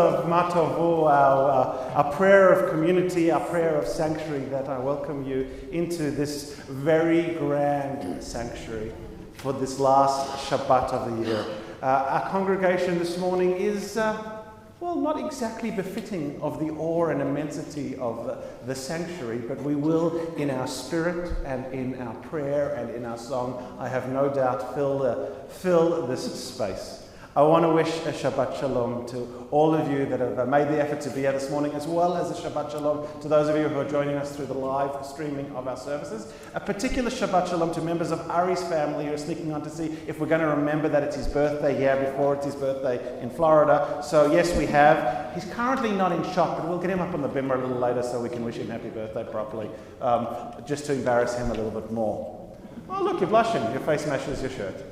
of Matovu, our prayer of community, our prayer of sanctuary, that I welcome you into this very grand sanctuary for this last Shabbat of the year. Our congregation this morning is, not exactly befitting of the awe and immensity of the sanctuary, but we will, in our spirit and in our prayer and in our song, I have no doubt, fill this space. I want to wish a Shabbat Shalom to all of you that have made the effort to be here this morning, as well as a Shabbat Shalom to those of you who are joining us through the live streaming of our services. A particular Shabbat Shalom to members of Ari's family who are sneaking on to see if we're going to remember that it's his birthday here before it's his birthday in Florida. So yes, we have. He's currently not in shot, but we'll get him up on the bimmer a little later so we can wish him happy birthday properly, just to embarrass him a little bit more. Oh look, you're blushing. Your face matches your shirt.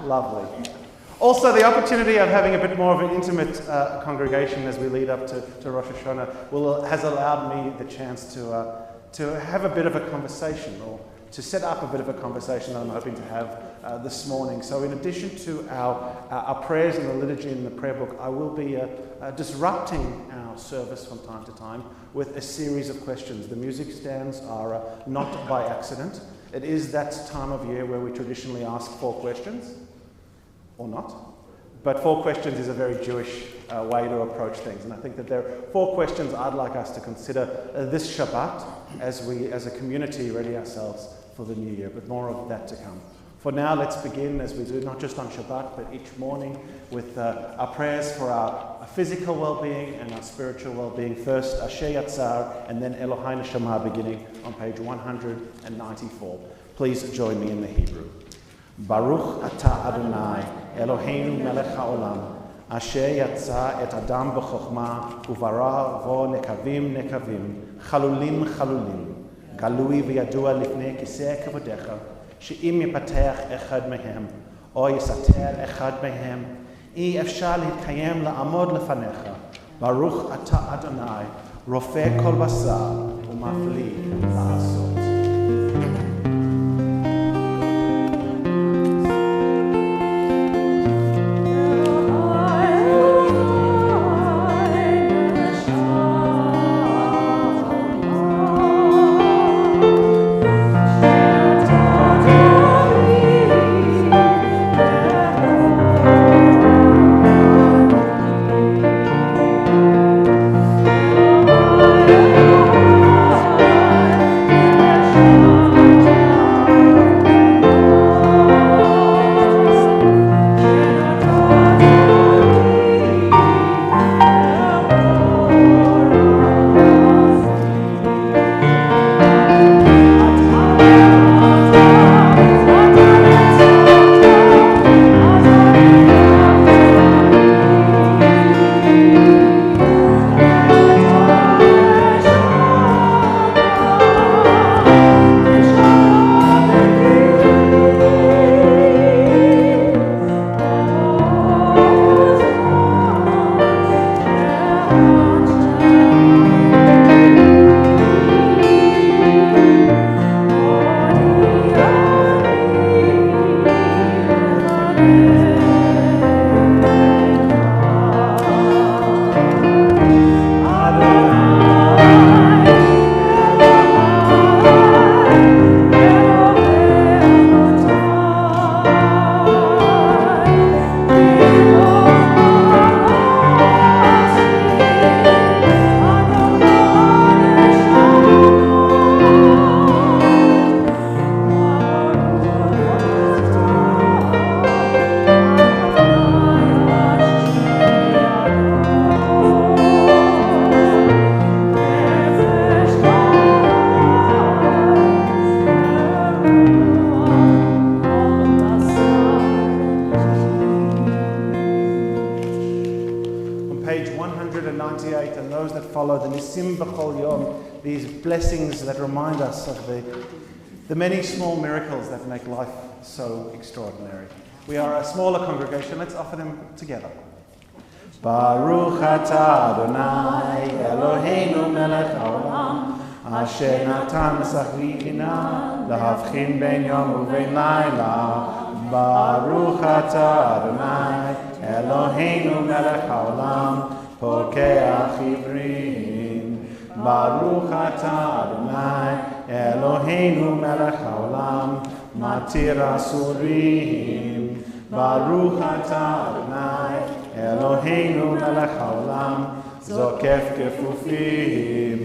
Lovely. Also, the opportunity of having a bit more of an intimate congregation as we lead up to Rosh Hashanah has allowed me the chance to have a bit of a conversation, or to set up a bit of a conversation that I'm hoping to have this morning. So in addition to our prayers in the liturgy and the prayer book, I will be disrupting our service from time to time with a series of questions. The music stands are not by accident. It is that time of year where we traditionally ask 4 questions. Or not. But 4 questions is a very Jewish way to approach things. And I think that there are 4 questions I'd like us to consider this Shabbat as we, as a community, ready ourselves for the new year. But more of that to come. For now, let's begin, as we do, not just on Shabbat, but each morning, with our prayers for our physical well-being and our spiritual well-being. First, Asher Yatzar, and then Elohai Neshama, beginning on page 194. Please join me in the Hebrew. Baruch atah Adonai, Eloheinu melech haolam, asher yatza et adam b'chokhmah, uvara vo nekavim nekavim, chalulim chalulim, galui v'yadua lifnei kisei kavodecha, she'im yipatech echad mehem, o yisater echad mehem, אי אפשר להתקיים לעמוד לפניך. ברוך אתה אדוני, רופא כל בשר ומפליא לעשות. These blessings that remind us of the many small miracles that make life so extraordinary. We are a smaller congregation. Let's offer them together. Baruch atah Adonai Eloheinu melech haolam asher natan l'sachli bina lahavchin ben yom uven layla. Baruch atah Adonai Eloheinu melech haolam, pokeach ivrim. Baruch atah Adonai, Eloheinu melech haolam, matir asurim. Baruch atah Adonai, Eloheinu melech haolam, zokef kefufim.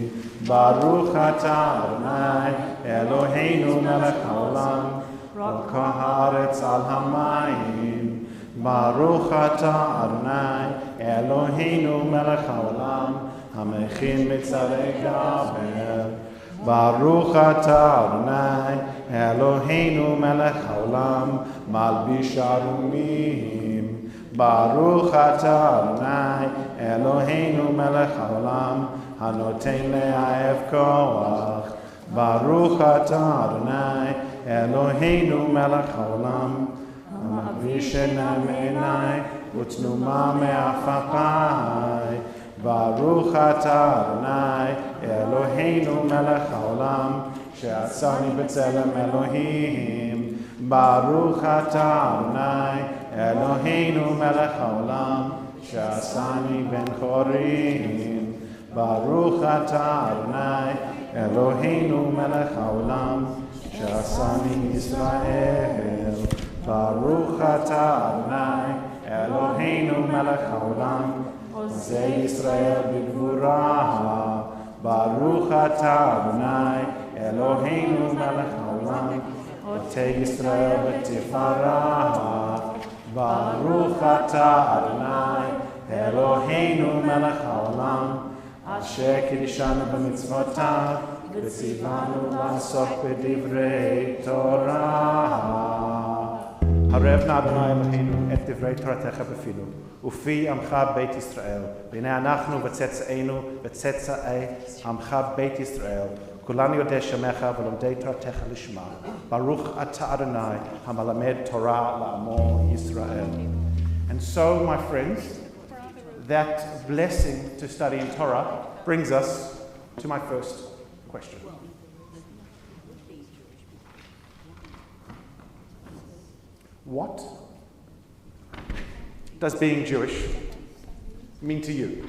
Baruch atah Adonai, Eloheinu melech haolam, rokah haaretz al hamayim. Baruch atah Adonai, Eloheinu melech haolam, hamechin mitzarei gaber. Baruch atah Adonai, Eloheinu melech haolam, malbish arumim. Baruch atah Adonai, Eloheinu melech haolam, hanoten le'aev koach. Baruch atah Adonai, Eloheinu melech haolam, hamavrish enam einai, utnuma me'afapai. Baruch atah Adonai, Eloheinu melech haolam, she'atzani b'tzelem Elohim. Baruch atah Adonai, Eloheinu melech haolam, she'asani ben chorim. Baruch atah Adonai, Eloheinu melech haolam, she'asani Yisrael. Baruch atah Adonai, Eloheinu melech haolam, Ozei Yisrael b'gvura. Baruch atah Adonai, Eloheinu melech haolam, Otei Yisrael b'tifara. Baruch atah Adonai, Eloheinu melech haolam, asher kiddushanu b'mitzvotav, v'tzivanu la'asok b'divrei Torah. הרב נא אדוני אלוהינו את דברי תורתך בפינו, ופי עמך בית ישראל, והנה אנחנו וצאצאינו וצאצאי עמך בית ישראל, כולנו יודעי שמך ולומדי תורתך לשמה. ברוך אתה אדוני המלמד תורה לעמו ישראל. And so, my friends, that blessing to study in Torah brings us to my first question. What does being Jewish mean to you?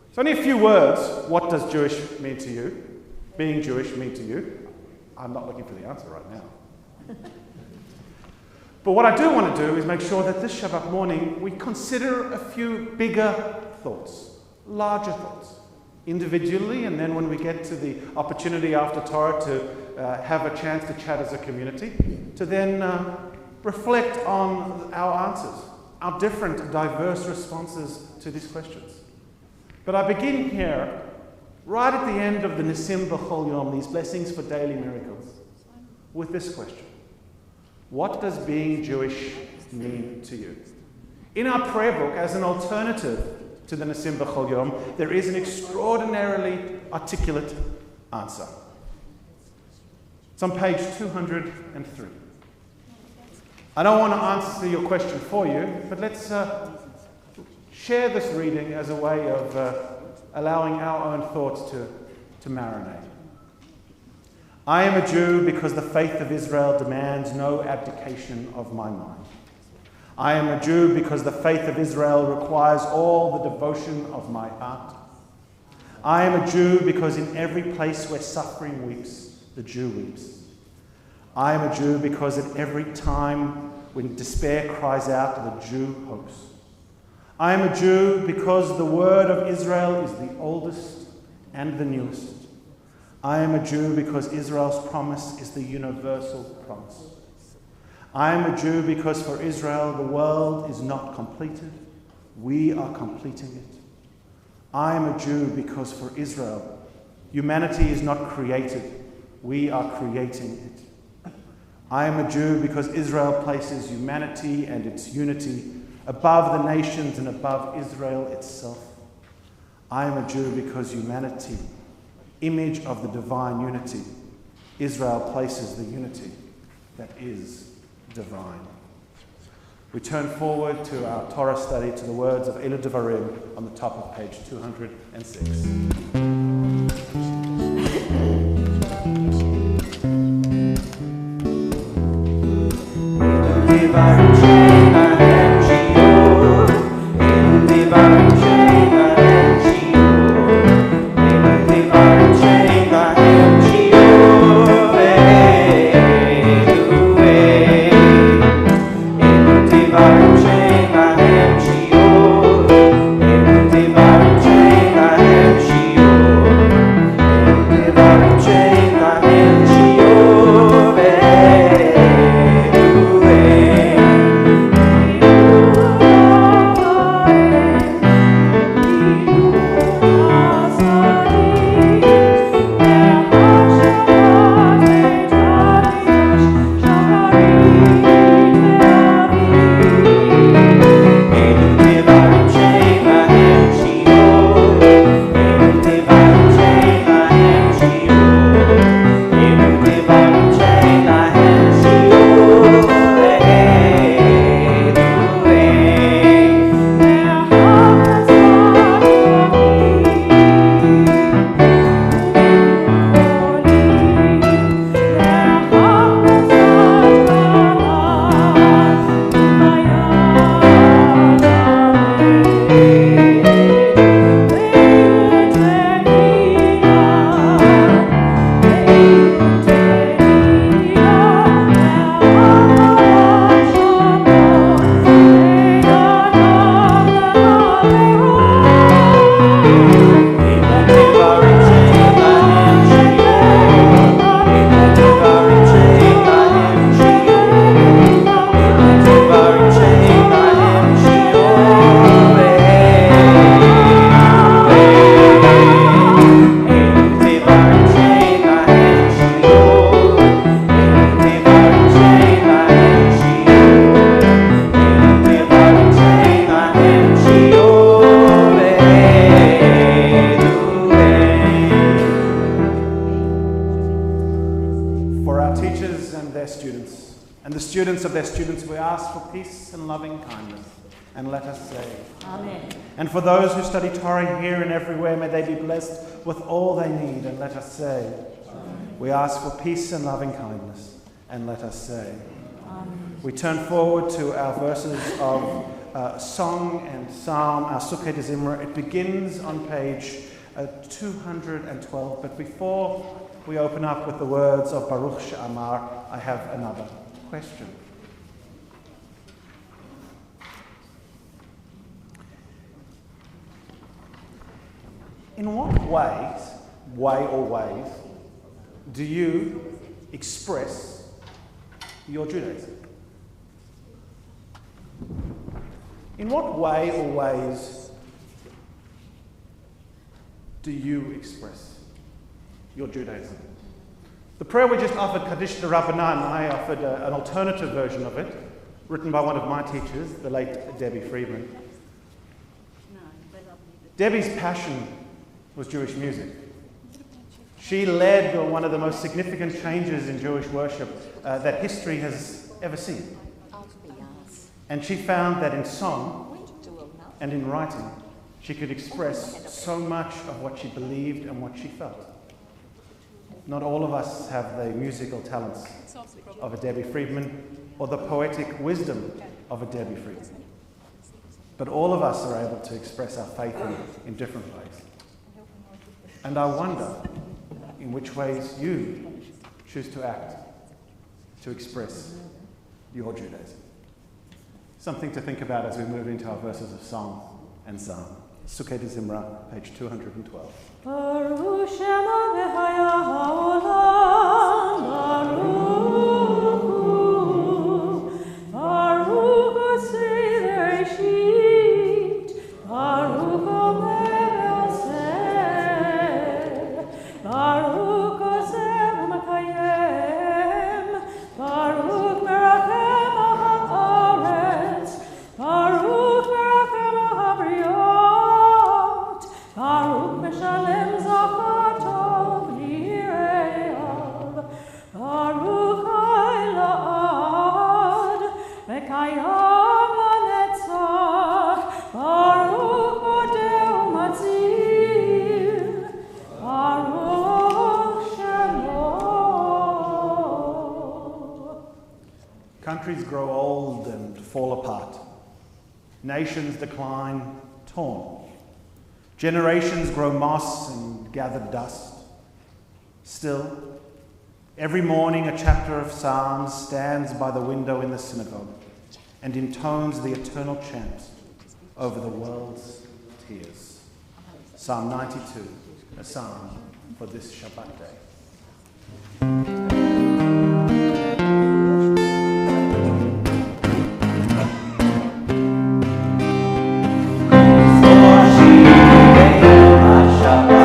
It's only a few words. What does Jewish mean to you? Being Jewish mean to you? I'm not looking for the answer right now. But what I do want to do is make sure that this Shabbat morning we consider a few bigger thoughts, larger thoughts, individually, and then when we get to the opportunity after Torah to have a chance to chat as a community, to then reflect on our answers, our different, diverse responses to these questions. But I begin here, right at the end of the Nisim B'chol Yom, these blessings for daily miracles, with this question. What does being Jewish mean to you? In our prayer book, as an alternative to the Nisim B'chol Yom, there is an extraordinarily articulate answer. It's on page 203. I don't want to answer your question for you, but let's share this reading as a way of allowing our own thoughts to marinate. I am a Jew because the faith of Israel demands no abdication of my mind. I am a Jew because the faith of Israel requires all the devotion of my heart. I am a Jew because in every place where suffering weeps, the Jew weeps. I am a Jew because at every time when despair cries out, the Jew hopes. I am a Jew because the word of Israel is the oldest and the newest. I am a Jew because Israel's promise is the universal promise. I am a Jew because for Israel the world is not completed. We are completing it. I am a Jew because for Israel humanity is not created. We are creating it. I am a Jew because Israel places humanity and its unity above the nations and above Israel itself. I am a Jew because humanity, image of the divine unity, Israel places the unity that is divine. We turn forward to our Torah study to the words of Elu Devarim on the top of page 206. of their students, we ask for peace and loving kindness, and let us say, Amen. And for those who study Torah here and everywhere, may they be blessed with all they need, and let us say, Amen. We ask for peace and loving kindness, and let us say, Amen. We turn forward to our verses of song and psalm, our Sukkah de Zimra. It begins on page 212, but before we open up with the words of Baruch She'amar, I have another question. In what ways, do you express your Judaism? In what way or ways do you express your Judaism? The prayer we just offered, Kaddish de Rabbanan, I offered an alternative version of it, written by one of my teachers, the late Debbie Friedman. Debbie's passion was Jewish music. She led one of the most significant changes in Jewish worship that history has ever seen. And she found that in song and in writing, she could express so much of what she believed and what she felt. Not all of us have the musical talents of a Debbie Friedman or the poetic wisdom of a Debbie Friedman. But all of us are able to express our faith in different ways. And I wonder in which ways you choose to act to express your Judaism. Something to think about as we move into our verses of song and psalm. Sukkah de Zimra, page 212. Baruch Shema v'haya ha'olam, Baruch, Baruch Osei Bereshit, Baruch Omer Aseh, Baruch Oseh U'Mekayem, Baruch Merachem ha'aretz, Baruch Merachem ha'briot, Baruch Meshalem Zachar Tov Li'Re'av, Baruch Ha'elad, V'Kayam L'Netzach, Baruch Modeh U'Matzil, Baruch Shemo. Countries grow old and fall apart. Nations decline, torn. Generations grow moss and gather dust. Still, every morning a chapter of Psalms stands by the window in the synagogue and intones the eternal chant over the world's tears. Psalm 92, a psalm for this Shabbat day. Shabbat,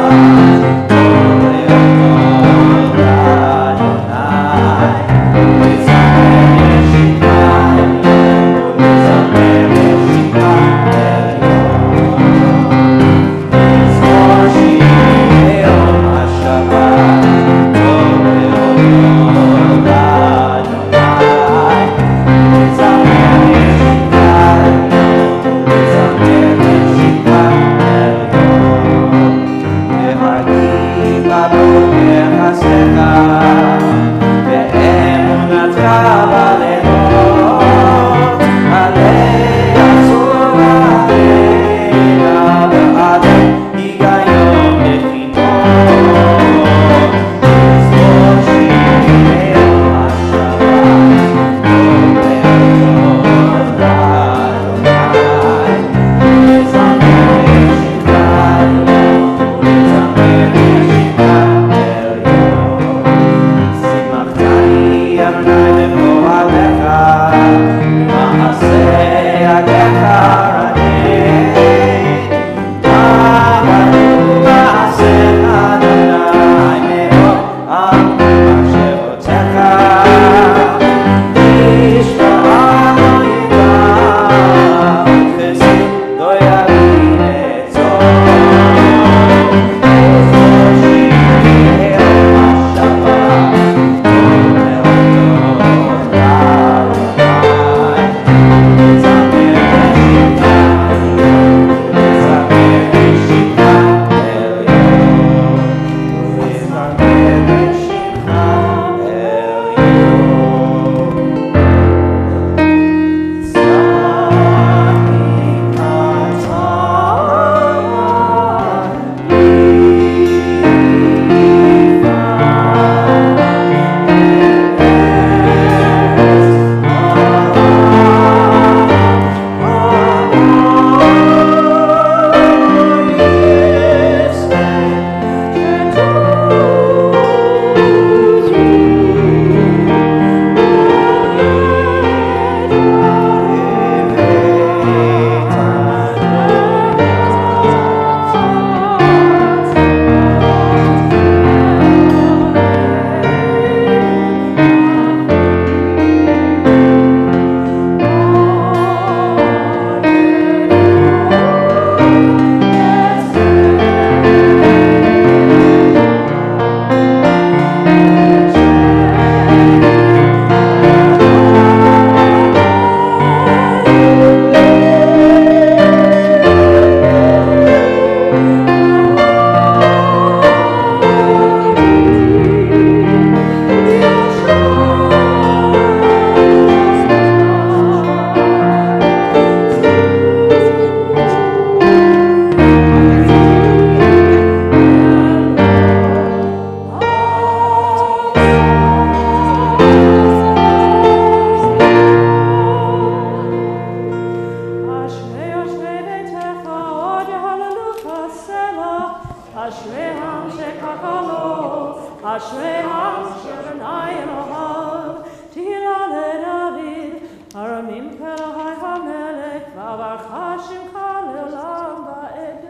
Kayamim Kelahai HaMelech V'avarcha Shimcha Le'olam Va'ed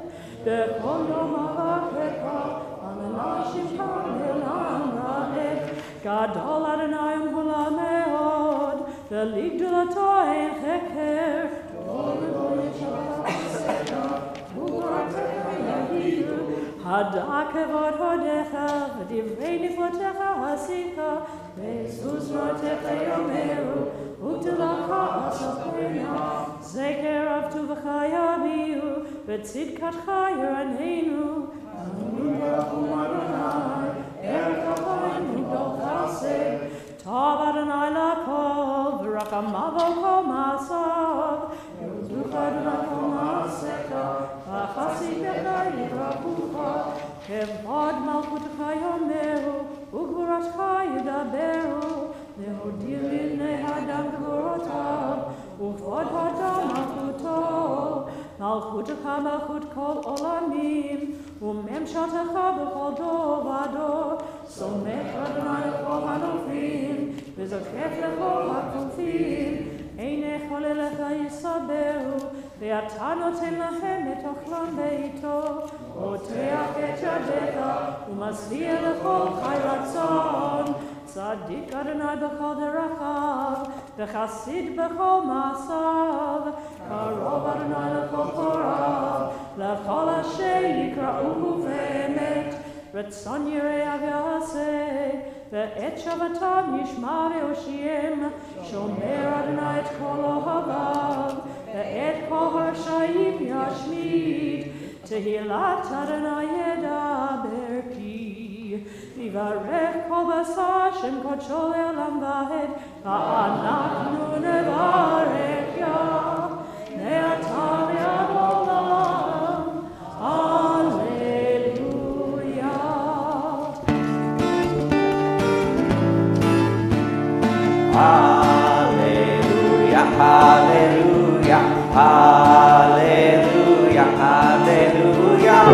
B'chol Yom Avakecha V'amelach Shimcha Le'olam Va'ed Gadol Adonai U'Mula Me'od V'ligdulato Ein Cheker Hada kevod hodecha, v'divrei niflotecha hasika, v'ezus rotecha yomeru, u'gdulacha asafena, zeker avtuvacha yabiu, v'tzidkatcha yiraneinu, anu barachum Adonai, erkachaim midol chased, tov Adonai lakol, v'rachamav kol ma'asav, yuducha Adonai kol ma'asecha, v'chasidecha yivrachucha, kevod malchutcha yomeru, ugvuratcha yidaberu, lehodir l'nei hadam gvurotav, וכבוד הודו מלכותו, מלכותך מלכות כל עולמים, וממשלתך בכל דור ודור, סומך אדוני לכל הנופלים, וזוקף לכל הכפופים, עיניך אליך יסברו, ואתה נותן להם את אוכלם בעיתו, פותח את ידיך, ומשביע לכל חי רצון, צדיק אדוני בכל דרכיו, וחסיד בכל מעשיו, קרוב אדוני לכל קוראיו, לכל אשר יקראוהו באמת, רצון יראיו יעשה, ואת שבתם ישמע ויושיעם, שומר אדוני את כל אוהביו, ואת כל הרשעים ישמיד, תהילת אדוני ידבר כי. ויברך כל בשר שם קודשו לעולם ועד, ואנחנו נברך יה, מעתה ועד עולם. הללויה. Hallelujah, hallelujah, hallelujah, hallelujah,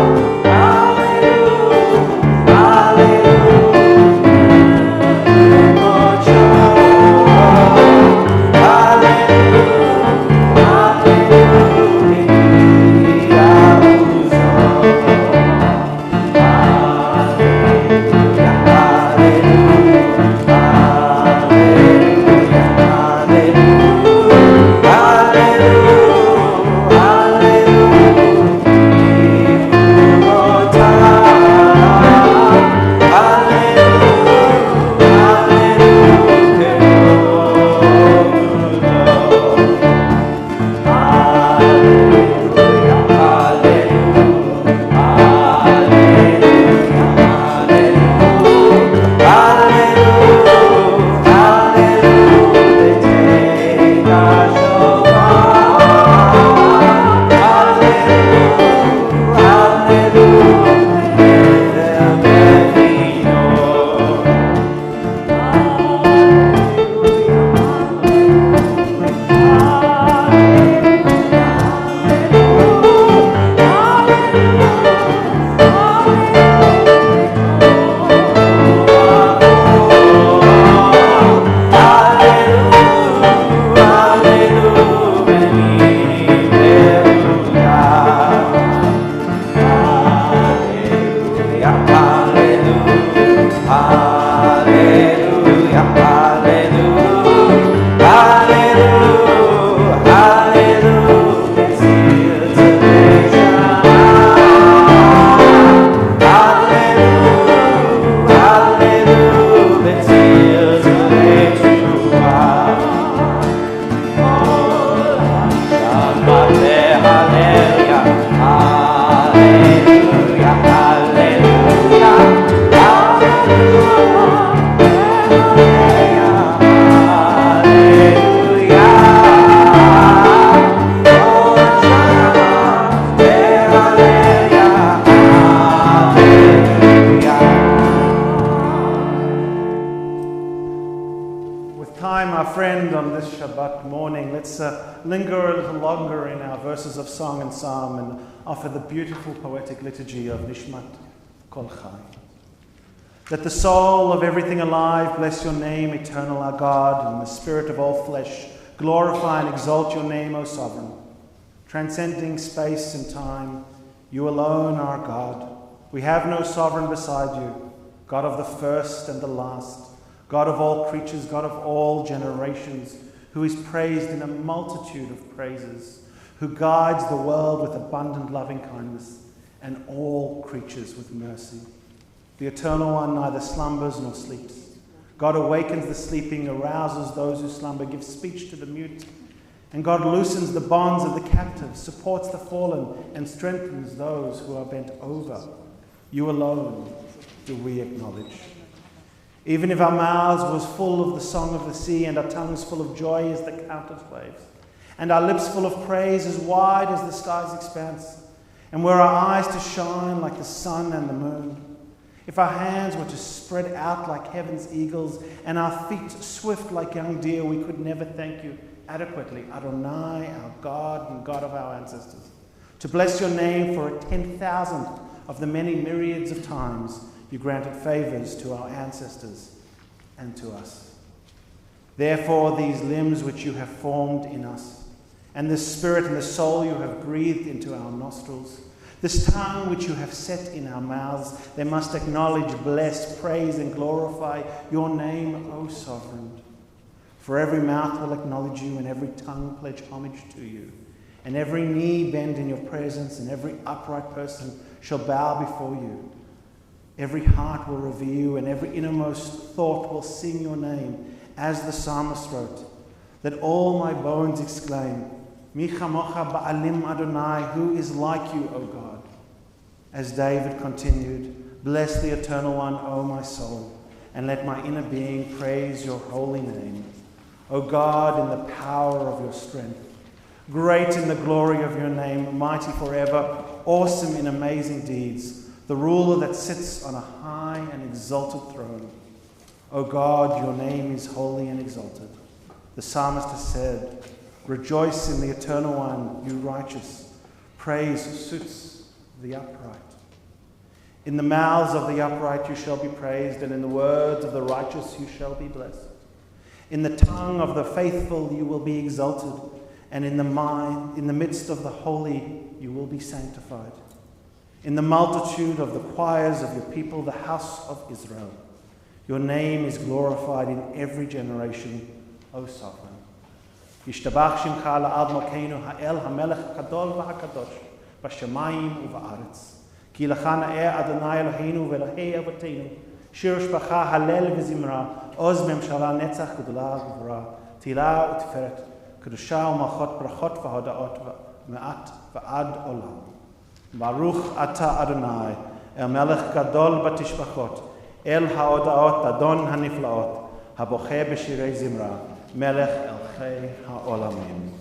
Shabbat morning, let's linger a little longer in our verses of song and psalm and offer the beautiful poetic liturgy of Nishmat Kol Chai. Let the soul of everything alive bless your name, eternal our God, and the spirit of all flesh glorify and exalt your name, O Sovereign. Transcending space and time, you alone are God. We have no sovereign beside you, God of the first and the last, God of all creatures, God of all generations, who is praised in a multitude of praises, who guides the world with abundant loving kindness and all creatures with mercy. The Eternal One neither slumbers nor sleeps. God awakens the sleeping, arouses those who slumber, gives speech to the mute. And God loosens the bonds of the captive, supports the fallen, and strengthens those who are bent over. You alone do we acknowledge. Even if our mouths was full of the song of the sea, and our tongues full of joy as the countless waves, and our lips full of praise as wide as the sky's expanse, and were our eyes to shine like the sun and the moon, if our hands were to spread out like heaven's eagles, and our feet swift like young deer, we could never thank you adequately, Adonai, our God and God of our ancestors, to bless your name for 10,000 of the many myriads of times you granted favors to our ancestors and to us. Therefore, these limbs which you have formed in us, and this spirit and the soul you have breathed into our nostrils, this tongue which you have set in our mouths, they must acknowledge, bless, praise, and glorify your name, O Sovereign. For every mouth will acknowledge you, and every tongue pledge homage to you, and every knee bend in your presence, and every upright person shall bow before you. Every heart will revere you, and every innermost thought will sing your name, as the psalmist wrote. Let all my bones exclaim, Mi chamocha ba'alim Adonai, who is like you, O God? As David continued, bless the Eternal One, O my soul, and let my inner being praise your holy name. O God, in the power of your strength, great in the glory of your name, mighty forever, awesome in amazing deeds, the ruler that sits on a high and exalted throne. O God, your name is holy and exalted. The psalmist has said, rejoice in the Eternal One, you righteous. Praise suits the upright. In the mouths of the upright you shall be praised, and in the words of the righteous you shall be blessed. In the tongue of the faithful you will be exalted, and in the midst of the holy you will be sanctified. In the multitude of the choirs of your people, the house of Israel, your name is glorified in every generation, O Sovereign. Yishtabach shimcha la'ad Malkeinu ha'el ha'melech ha'kadol v'ha'kadosh b'shamayim u'va'aretz. Ki lecha na'eh Adonai Eloheinu v'Elokei Avotenu shir shpacha halel v'zimra oz memshala netzach gedola v'gvura tila u'tiferet kedusha u'malchot brachot v'hodaot me'at v'ad olam. Baruch ata Adonai el melech gadol batishbachot el ha'odaot adon haniflaot haboche b'shirei zimra melech el chei ha'olamim.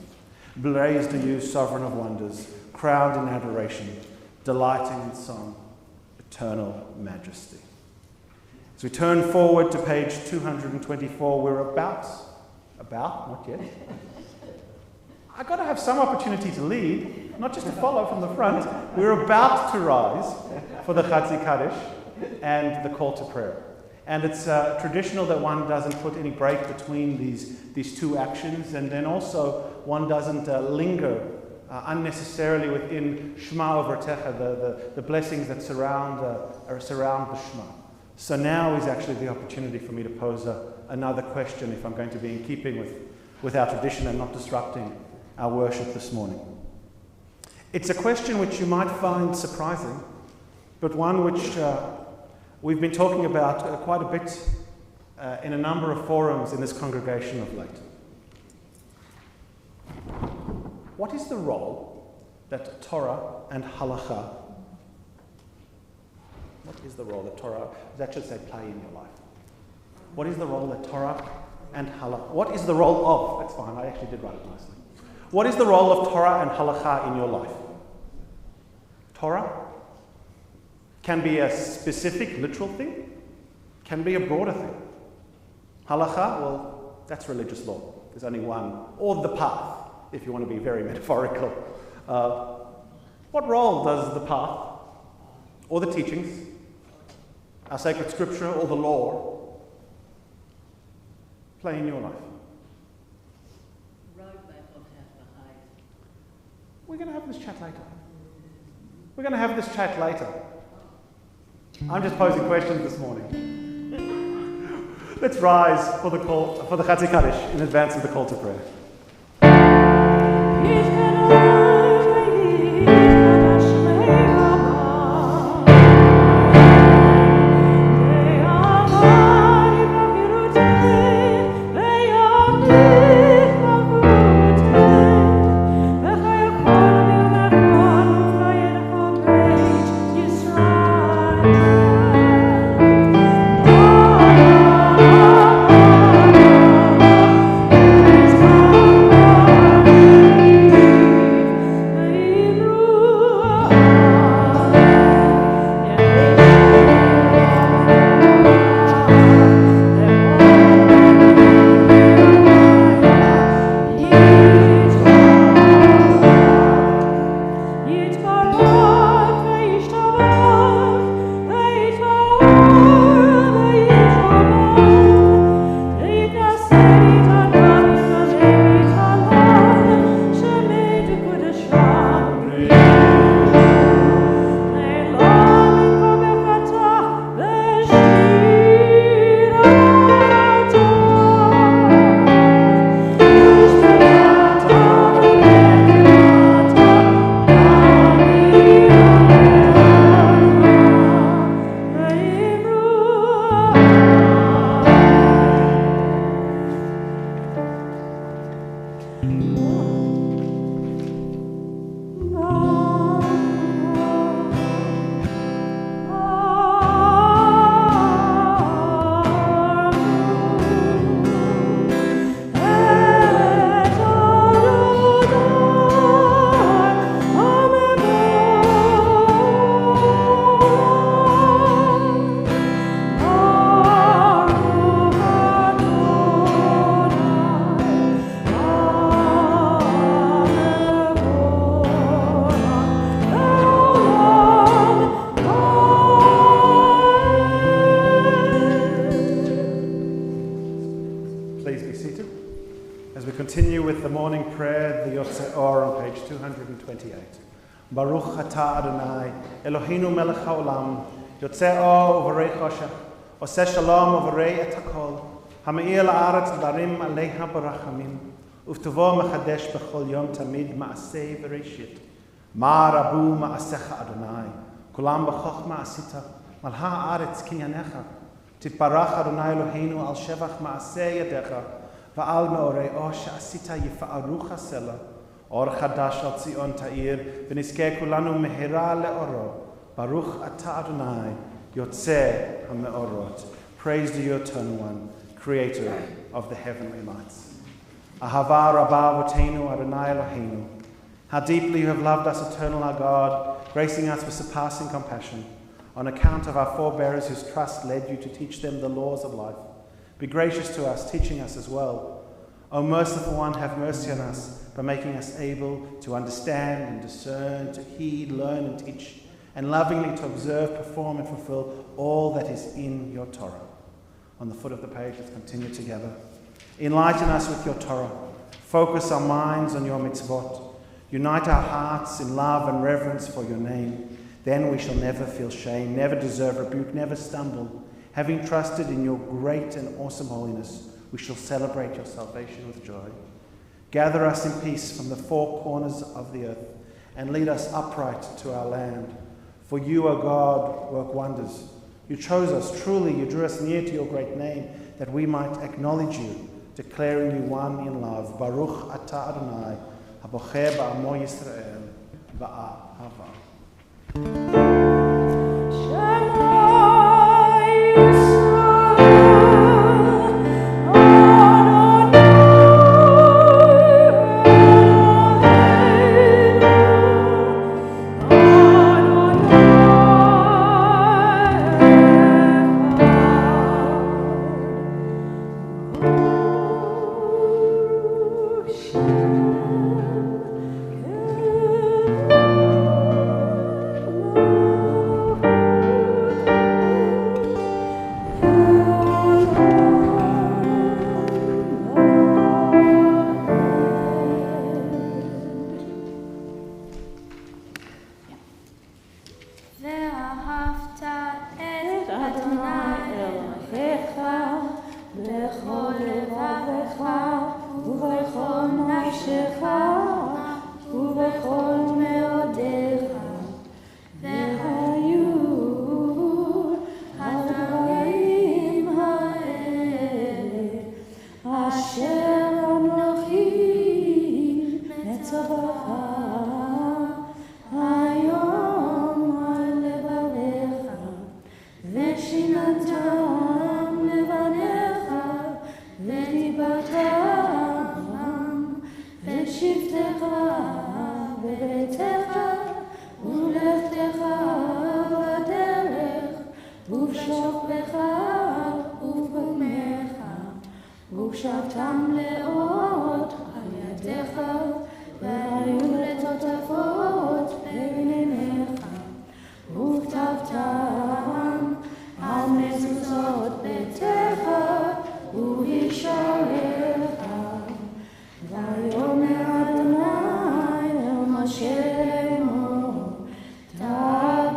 Praised are you, sovereign of wonders, crowned in adoration, delighting in song, eternal majesty. As we turn forward to page 224, we're about, not yet. I've got to have some opportunity to lead, not just to follow from the front. We're about to rise for the Chatzi Kaddish and the call to prayer. And it's traditional that one doesn't put any break between these two actions, and then also one doesn't linger unnecessarily within Shema Overtecha, the blessings that surround the Shema. So now is actually the opportunity for me to pose another question, if I'm going to be in keeping with our tradition and not disrupting our worship this morning. It's a question which you might find surprising, but one which we've been talking about quite a bit in a number of forums in this congregation of late. What is the role that Torah and Halacha, what is the role that Torah, that should say play in your life? What is the role that Torah and Halacha, what is the role of, that's fine, I actually did write it nicely. What is the role of Torah and Halacha in your life? Torah can be a specific, literal thing, can be a broader thing. Halacha, well, that's religious law. There's only one, or the path, if you want to be very metaphorical. What role does the path, or the teachings, our sacred scripture, or the law play in your life? We're going to have this chat later. We're going to have this chat later. I'm just posing questions this morning. Let's rise for the call for the Chatzi Kaddish in advance of the call to prayer. Baruch atah Adonai, Eloheinu melech haolam, yotzei or uvarei choshech, oseh shalom uvarei et hakol, ha'me'ir la'aretz darim aleha barachamim, uftovo mechadesh bechol yom tamid ma'aseh v'reishit. Ma rabu ma'asecha Adonai, kulam b'chochma asita, malha ha'aretz kinyanecha, titbarach Adonai Eloheinu al shevach ma'aseh yadecha, va'al me'orei osh asita yifa'aru chasela, Or Chadash al Tzion Ta'ir, v'nizkeh kulanu mehira le'oro. Baruch atah Adonai, yotzeh ha'me'orot. Praise to you, Eternal One, Creator of the heavenly lights. Ahava rabbah v'teinu Adonai Eloheinu. How deeply you have loved us, Eternal our God, gracing us with surpassing compassion, on account of our forebearers whose trust led you to teach them the laws of life. Be gracious to us, teaching us as well. O merciful One, have mercy on us by making us able to understand and discern, to heed, learn and teach, and lovingly to observe, perform and fulfill all that is in your Torah. On the foot of the page, let's continue together. Enlighten us with your Torah. Focus our minds on your mitzvot. Unite our hearts in love and reverence for your name. Then we shall never feel shame, never deserve rebuke, never stumble. Having trusted in your great and awesome holiness, we shall celebrate your salvation with joy. Gather us in peace from the four corners of the earth and lead us upright to our land. For you, O God, work wonders. You chose us, truly you drew us near to your great name, that we might acknowledge you, declaring you one in love. Baruch atah Adonai, habocher ba'amo Yisrael, ba'ahava. ובכל מאודיך, והיו הדברים האלה אשר אנוכי מצווך היום על לבביך, ושיננתם לבניך, ודיברתם בשבתך בביתך ולכתך בדרך ובשוכבך ובקומך, ושבתם לאות על ידיך, והיו לטוטפות בין עיניך, וכתבתם על מזוזות ביתך ובשעריך. ויאמר אדוני אל משה לאמור, דבר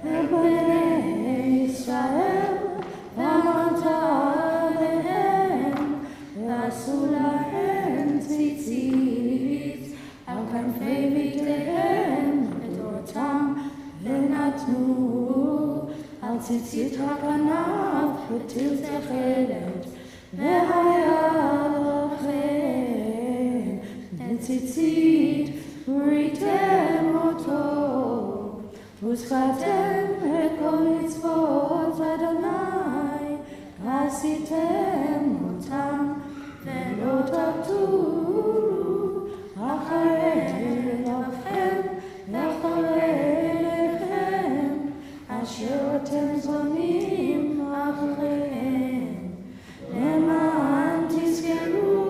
אל בני ישראל, ואמרת להם, ועשו להם ציצית על כנפי ביתיהם לדורתם, ונתנו על ציצית הכנף ותל תכלת, והיה לכם לציצית וריתם אותו, וזכרתם את כל מצוות אדוני, עשיתם אותם, ולא תחטאו אחרי לבכם ואחרי לבכם, אשר אתם זונים אחריהם, למען תזכרו,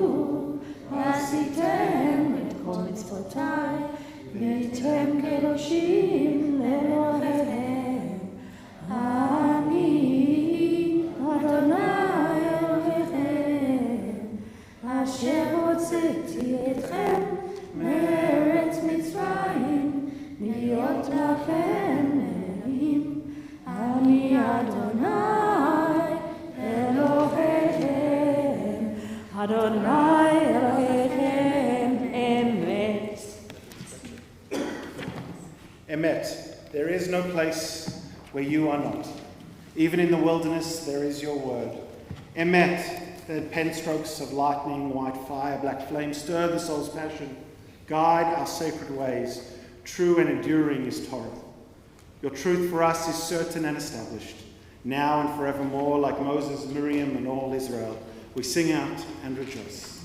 ועשיתם את כל מצוותיי, והייתם קדושים לאלוהיכם. אני אדוני אלוהיכם, אשר הוצאתי אתכם מארץ מצרים, להיות לכם אלוהים. אני אדוני אלוהיכם, אדוני אלוהיכם, אמת. Emet, there is no place where you are not. Even in the wilderness, there is your word. Emet, the pen strokes of lightning, white fire, black flame, stir the soul's passion. Guide our sacred ways. True and enduring is Torah. Your truth for us is certain and established. Now and forevermore, like Moses, Miriam, and all Israel, we sing out and rejoice.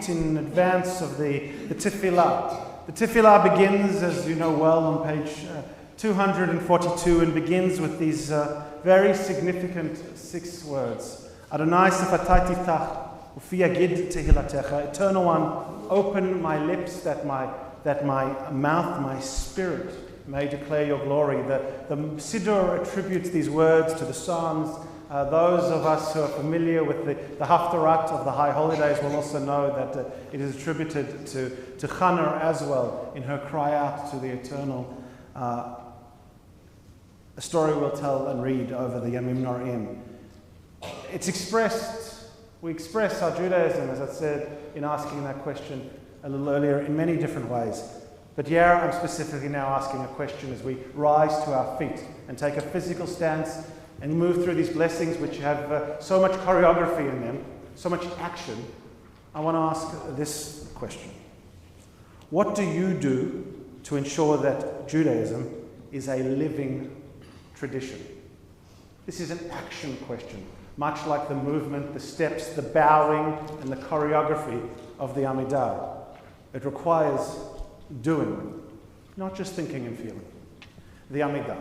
In advance of the Tefillah. The Tefillah begins, as you know well, on page 242 and begins with these very significant 6 words. Adonai sefatai tiftach ufi yagid tehilatecha. Eternal One, open my lips that my mouth, my spirit may declare your glory. The Siddur attributes these words to the Psalms Those of us who are familiar with the Haftarah of the High Holidays will also know that it is attributed to Hannah as well in her cry out to the Eternal. A story we'll tell and read over the Yamim Noraim. We express our Judaism, as I said, in asking that question a little earlier, in many different ways. But here I'm specifically now asking a question as we rise to our feet and take a physical stance and move through these blessings which have so much choreography in them, so much action. I want to ask this question. What do you do to ensure that Judaism is a living tradition? This is an action question, much like the movement, the steps, the bowing, and the choreography of the Amidah. It requires doing, not just thinking and feeling. The Amidah.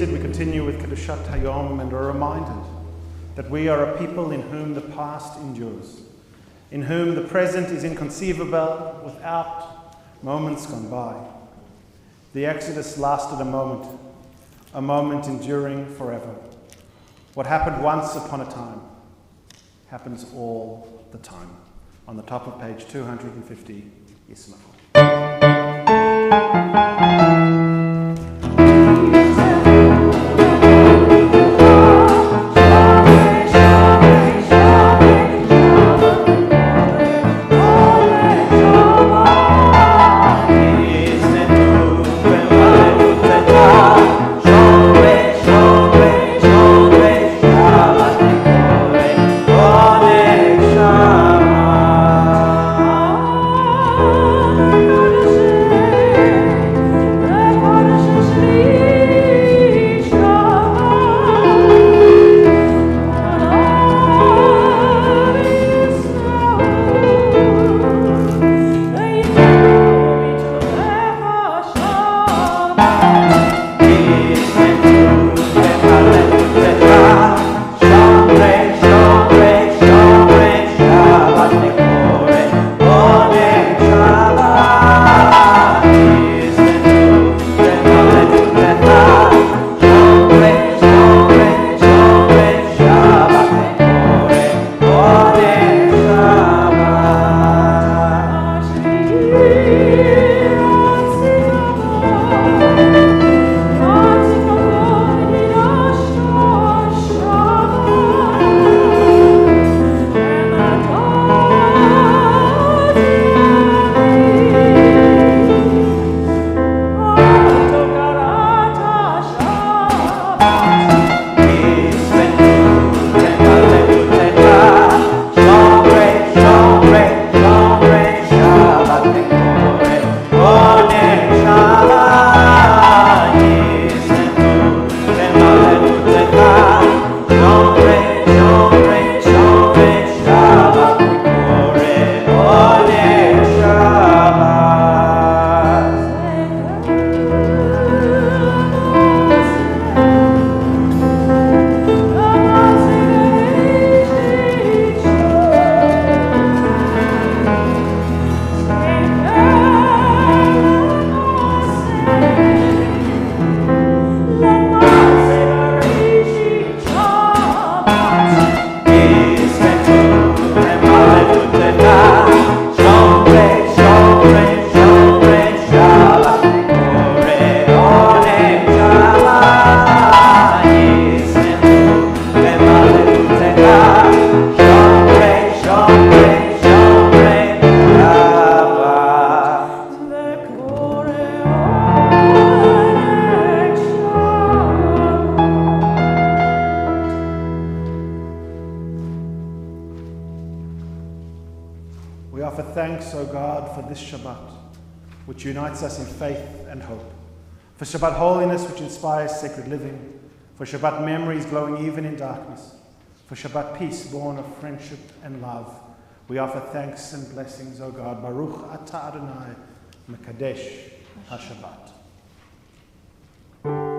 seated, we continue with Kedushat Hayom and are reminded that we are a people in whom the past endures, in whom the present is inconceivable without moments gone by. The Exodus lasted a moment enduring forever. What happened once upon a time happens all the time. On the top of page 250, Yismachol. We offer thanks, O God, for this Shabbat, which unites us in faith and hope, for Shabbat holiness, which inspires sacred living, for Shabbat memories glowing even in darkness, for Shabbat peace born of friendship and love. We offer thanks and blessings, O God. Baruch Ata Adonai, Mekadesh HaShabbat. Yeah.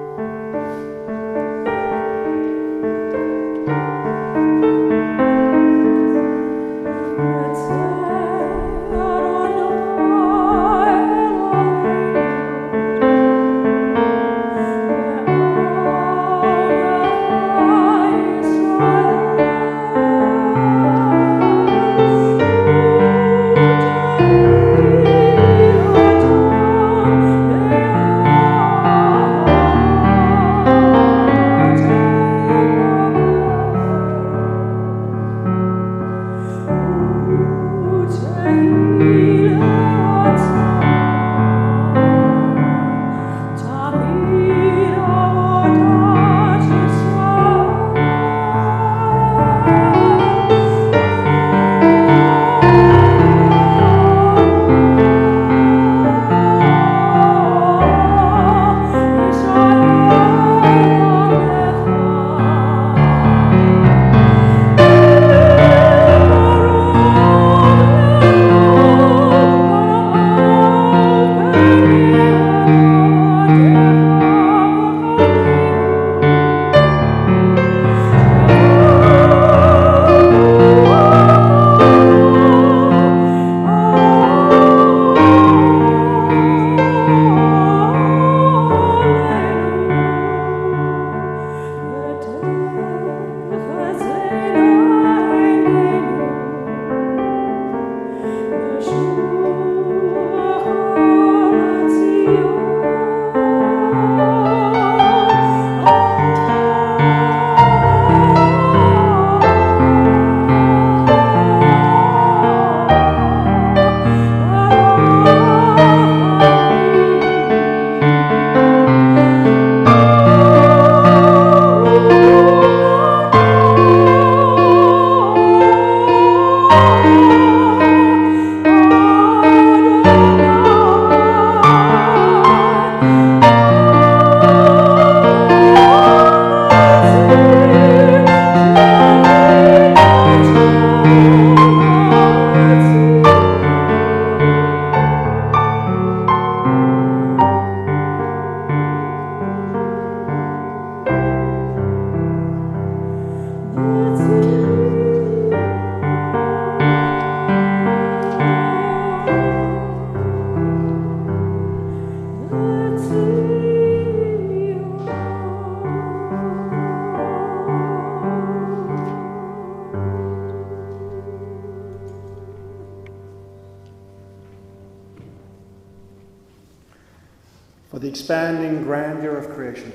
the expanding grandeur of creation.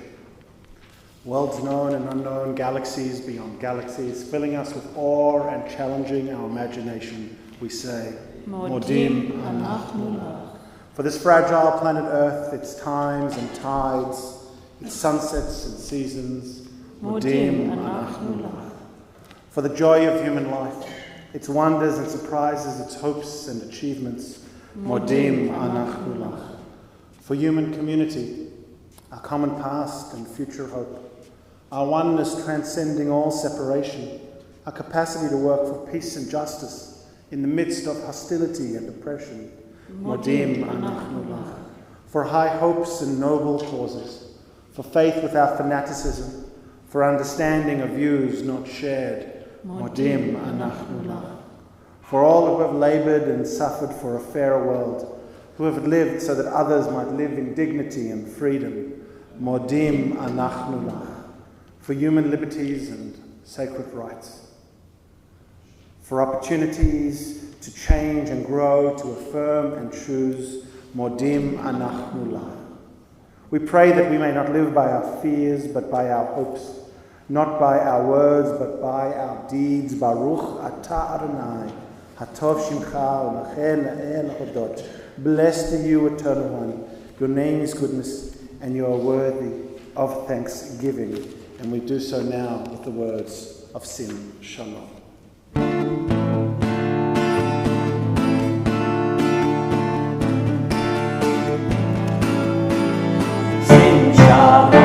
Worlds known and unknown, galaxies beyond galaxies, filling us with awe and challenging our imagination, we say, Modim Anachnu Lach. For this fragile planet Earth, its times and tides, its sunsets and seasons, Modim Anachnu Lach. For the joy of human life, its wonders and surprises, its hopes and achievements, Modim Anachnu Lach. For human community, our common past and future hope, our oneness transcending all separation, our capacity to work for peace and justice in the midst of hostility and oppression, Modim Anachnu Lach. For high hopes and noble causes, for faith without fanaticism, for understanding of views not shared, Modim Anachnu Lach. For all who have laboured and suffered for a fairer world, who have lived so that others might live in dignity and freedom, Modim Anachnu Lach. For human liberties and sacred rights. For opportunities to change and grow, to affirm and choose, Modim Anachnu Lach. We pray that we may not live by our fears, but by our hopes, not by our words, but by our deeds. Baruch Atah Adonai, Hatov Shimcha U'Lachel La'el Hodot. Blessed are you, Eternal One. Your name is goodness, and you are worthy of thanksgiving. And we do so now with the words of Sim Shalom. Sim Shalom.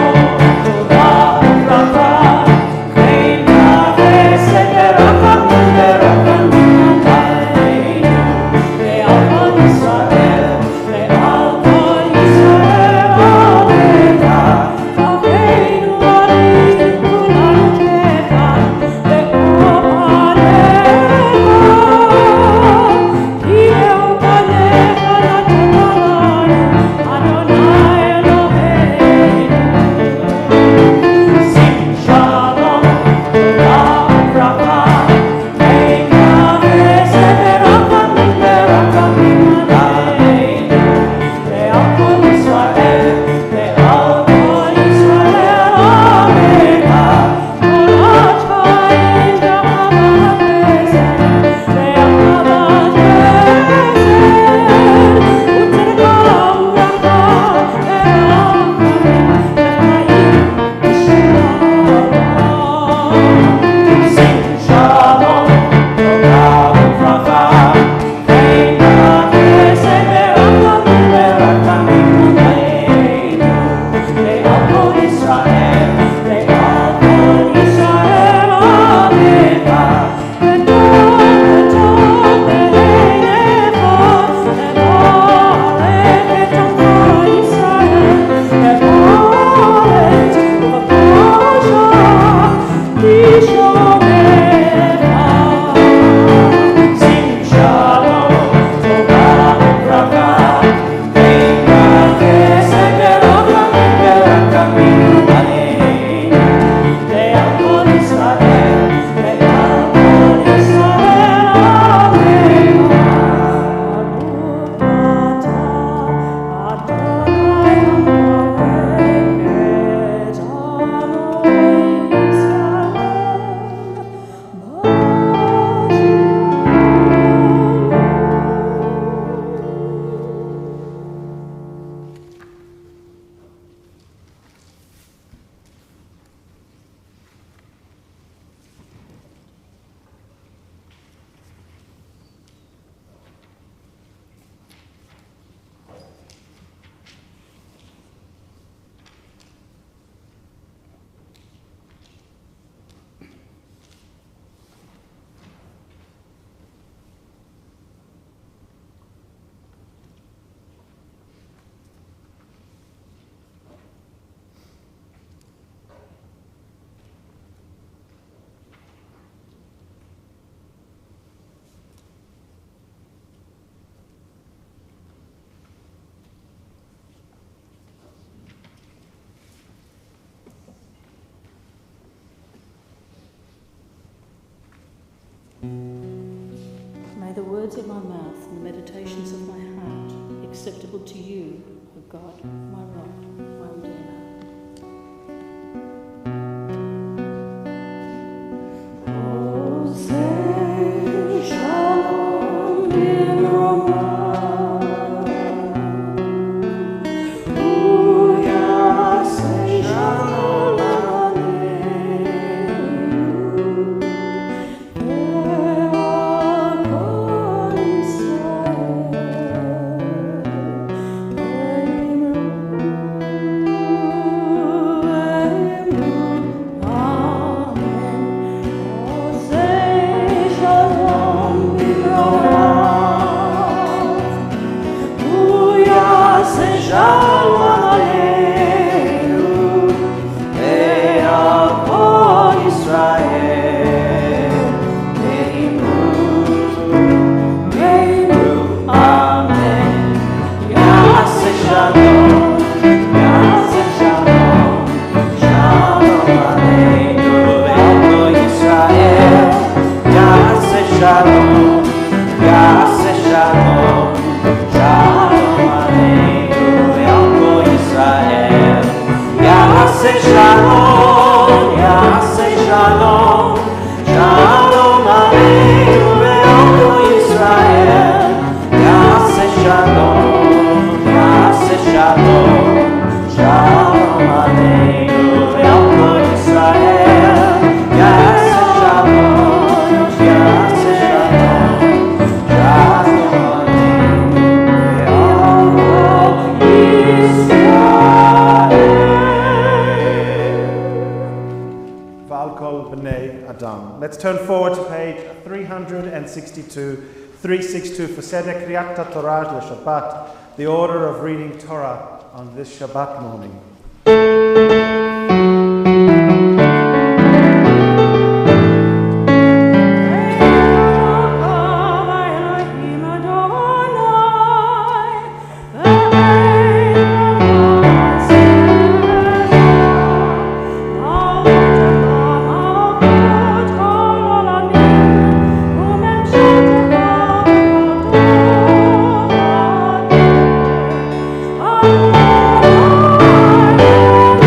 May the words of my mouth and the meditations of my heart acceptable to you, O God, my rock, my redeemer. Oh, say shalom in Hallelujah, say shalom, Let's turn forward to page 362 for Seder Kriyat Torah le Shabbat, the order of reading Torah on this Shabbat morning. Oh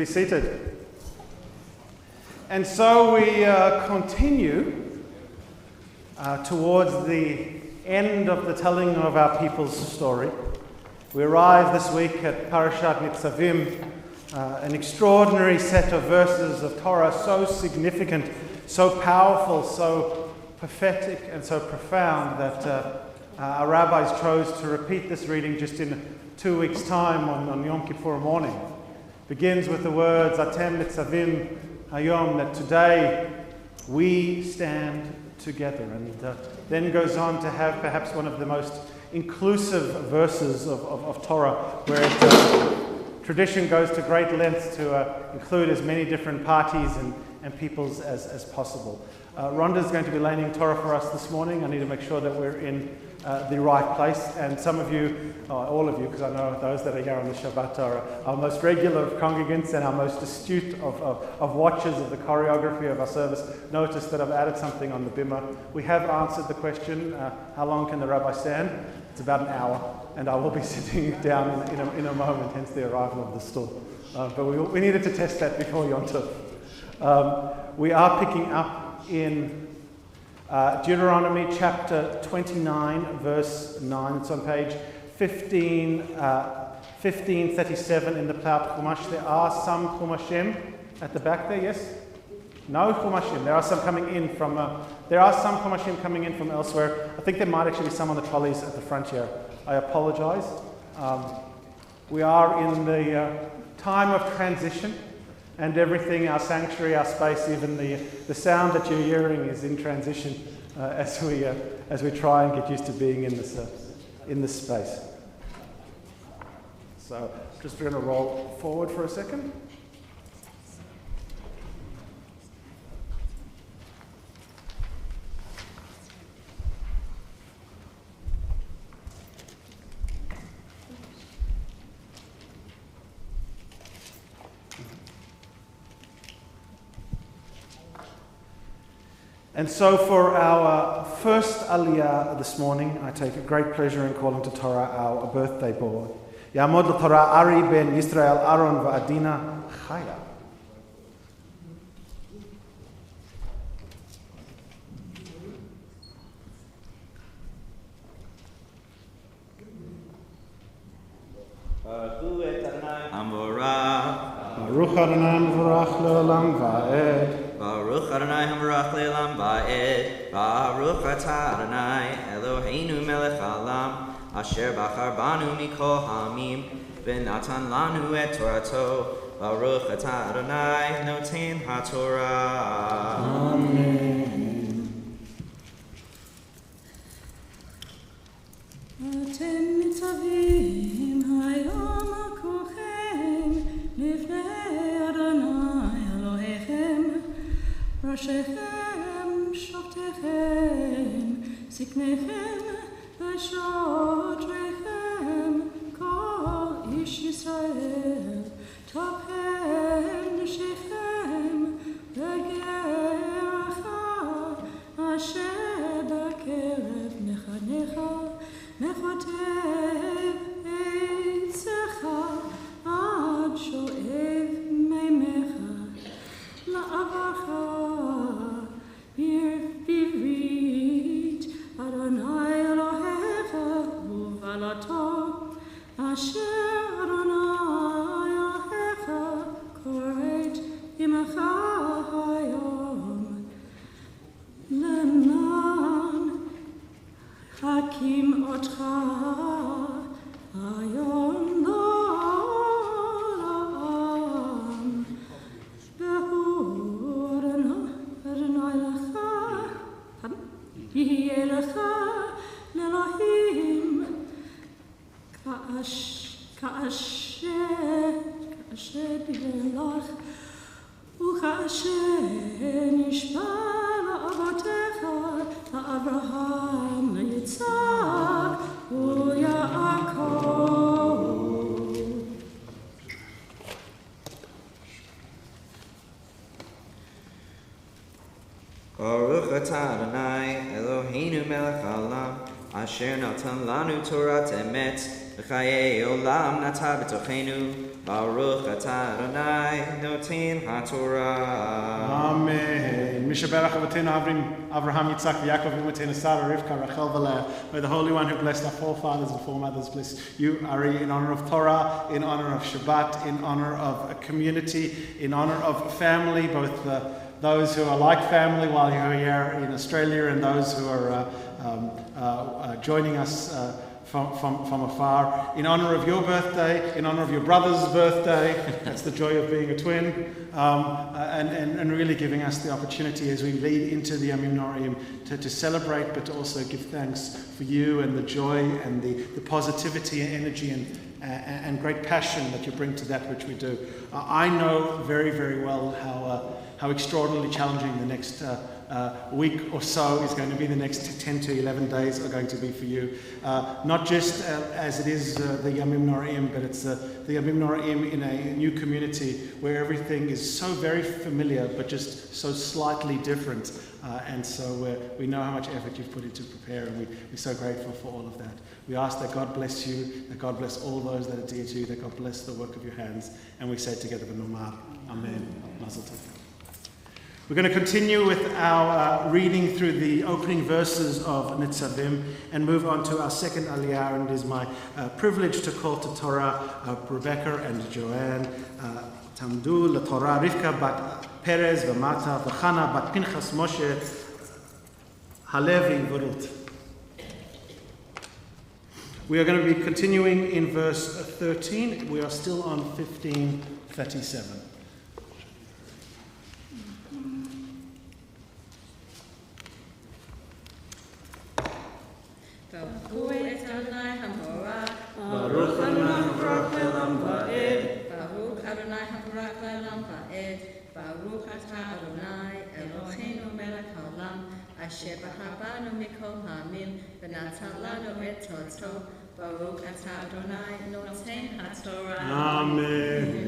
be seated. And so we continue towards the end of the telling of our people's story. We arrive this week at Parashat Nitzavim, an extraordinary set of verses of Torah, so significant, so powerful, so prophetic and so profound that our rabbis chose to repeat this reading just in 2 weeks' time on Yom Kippur morning. Begins with the words, Atem Nitzavim Hayom, that today we stand together, and then goes on to have perhaps one of the most inclusive verses of Torah, where tradition goes to great lengths to include as many different parties and peoples as possible. Rhonda's going to be laning Torah for us this morning. I need to make sure that we're in the right place, and some of you, all of you, because I know those that are here on the Shabbat are our most regular congregants and our most astute of watchers of the choreography of our service, notice that I've added something on the bimah. We have answered the question, how long can the rabbi stand? It's about an hour, and I will be sitting down in a moment, hence the arrival of the stool. But we needed to test that before Yom Tov. We are picking up in Deuteronomy chapter 29, verse 9. It's on page 1537 in the Ploughed Chumash. There are some Chumashim at the back there, yes? No Chumashim. There are some coming in from Chumashim coming in from elsewhere. I think there might actually be some on the trolleys at the front here. I apologize. We are in the time of transition, and everything, our sanctuary, our space, even the sound that you're hearing is in transition as we try and get used to being in this space. So just going to roll forward for a second. And so for our first aliyah this morning, I take a great pleasure in calling to Torah our birthday boy. Ya'amod l'Torah Ari ben Yisrael Aaron va'Adina Chaya. Baruch Adonai Mevorach le'olam va'ed. Baruch Adonai Hamarach Le'olam Va'ed. Baruch Atah Adonai Eloheinu Melech Haolam Asher Bachar Banu Mikol Ha'amim V'natan Lanu Et Torato. Baruch Atah Adonai Noten HaTorah. Amen. Atem nitzavim hayom kulchem lifnei Adonai Elohechem. Roshechem, Shoftechem, Ziknechem, V'shotrechem, Kol Ish Yisrael, Tophem Neshechem, V'gerecha, Asher B'kerev Nechanecha, Mechotev Eitzecha, Ad Shoev Meimecha, La'avacha, Bivrit, Adonai Elohecha, Uvalato, Asher Adonai Elohecha, Koret Imecha Hayom, Leman, Hakim Otcha, Hayom Lo'olam, Yeh lecha le'Elohim ka'asher dilach וכאשר נשבע לאבותיך, לאברהם, ליצחק וליעקב. Baruch atah Adonai Eloheinu melech haolam asher natan lanu Torat emet v'chaye olam nata b'tochenu, baruch atah Adonai noten haTorah. Amen. Mishaberach Avotenu Avraham, Yitzchak, Yaakov, Imotenu Sarah, Rivka, Rachel, Valeh. May the Holy One who blessed our forefathers and foremothers bless you, Ari, in honor of Torah, in honor of Shabbat, in honor of a community, in honor of family, both those who are like family while you're here in Australia and those who are joining us from afar, in honor of your birthday, in honor of your brother's birthday. That's the joy of being a twin, and really giving us the opportunity as we lead into the Yamim Noraim to celebrate, but to also give thanks for you and the joy and the positivity and energy and great passion that you bring to that which we do. I know very, very well how extraordinarily challenging the next week or so is going to be. The next 10 to 11 days are going to be for you. Not just as it is the Yamim Noraim, but it's the Yamim Noraim in a new community where everything is so very familiar, but just so slightly different. And so we know how much effort you've put into prepare, and we're so grateful for all of that. We ask that God bless you, that God bless all those that are dear to you, that God bless the work of your hands. And we say together, V'nomar, Amen. Mazel tov. We're going to continue with our reading through the opening verses of Nitzavim and move on to our second aliyah, and it is my privilege to call to Torah Rebecca and Joanne, Tamdu LaTorah, Rivka bat Perez v'Mata, v'Chana bat Pinchas Moshe, Halevi v'Ruth. We are going to be continuing in verse 13. We are still on 1537. Baruch Adonai Hamorah, Baruch Adonai Hamorah Le'olam Va'ed. Baruch Adonai Hamorah Le'olam Va'ed. Baruch Atah Adonai Eloheinu Melech Haolam, Asher Bahar Banu Mikol Ha'amim, V'natan Lanu et Torto. Baruch Atah Adonai Noten HaTorah. Amen.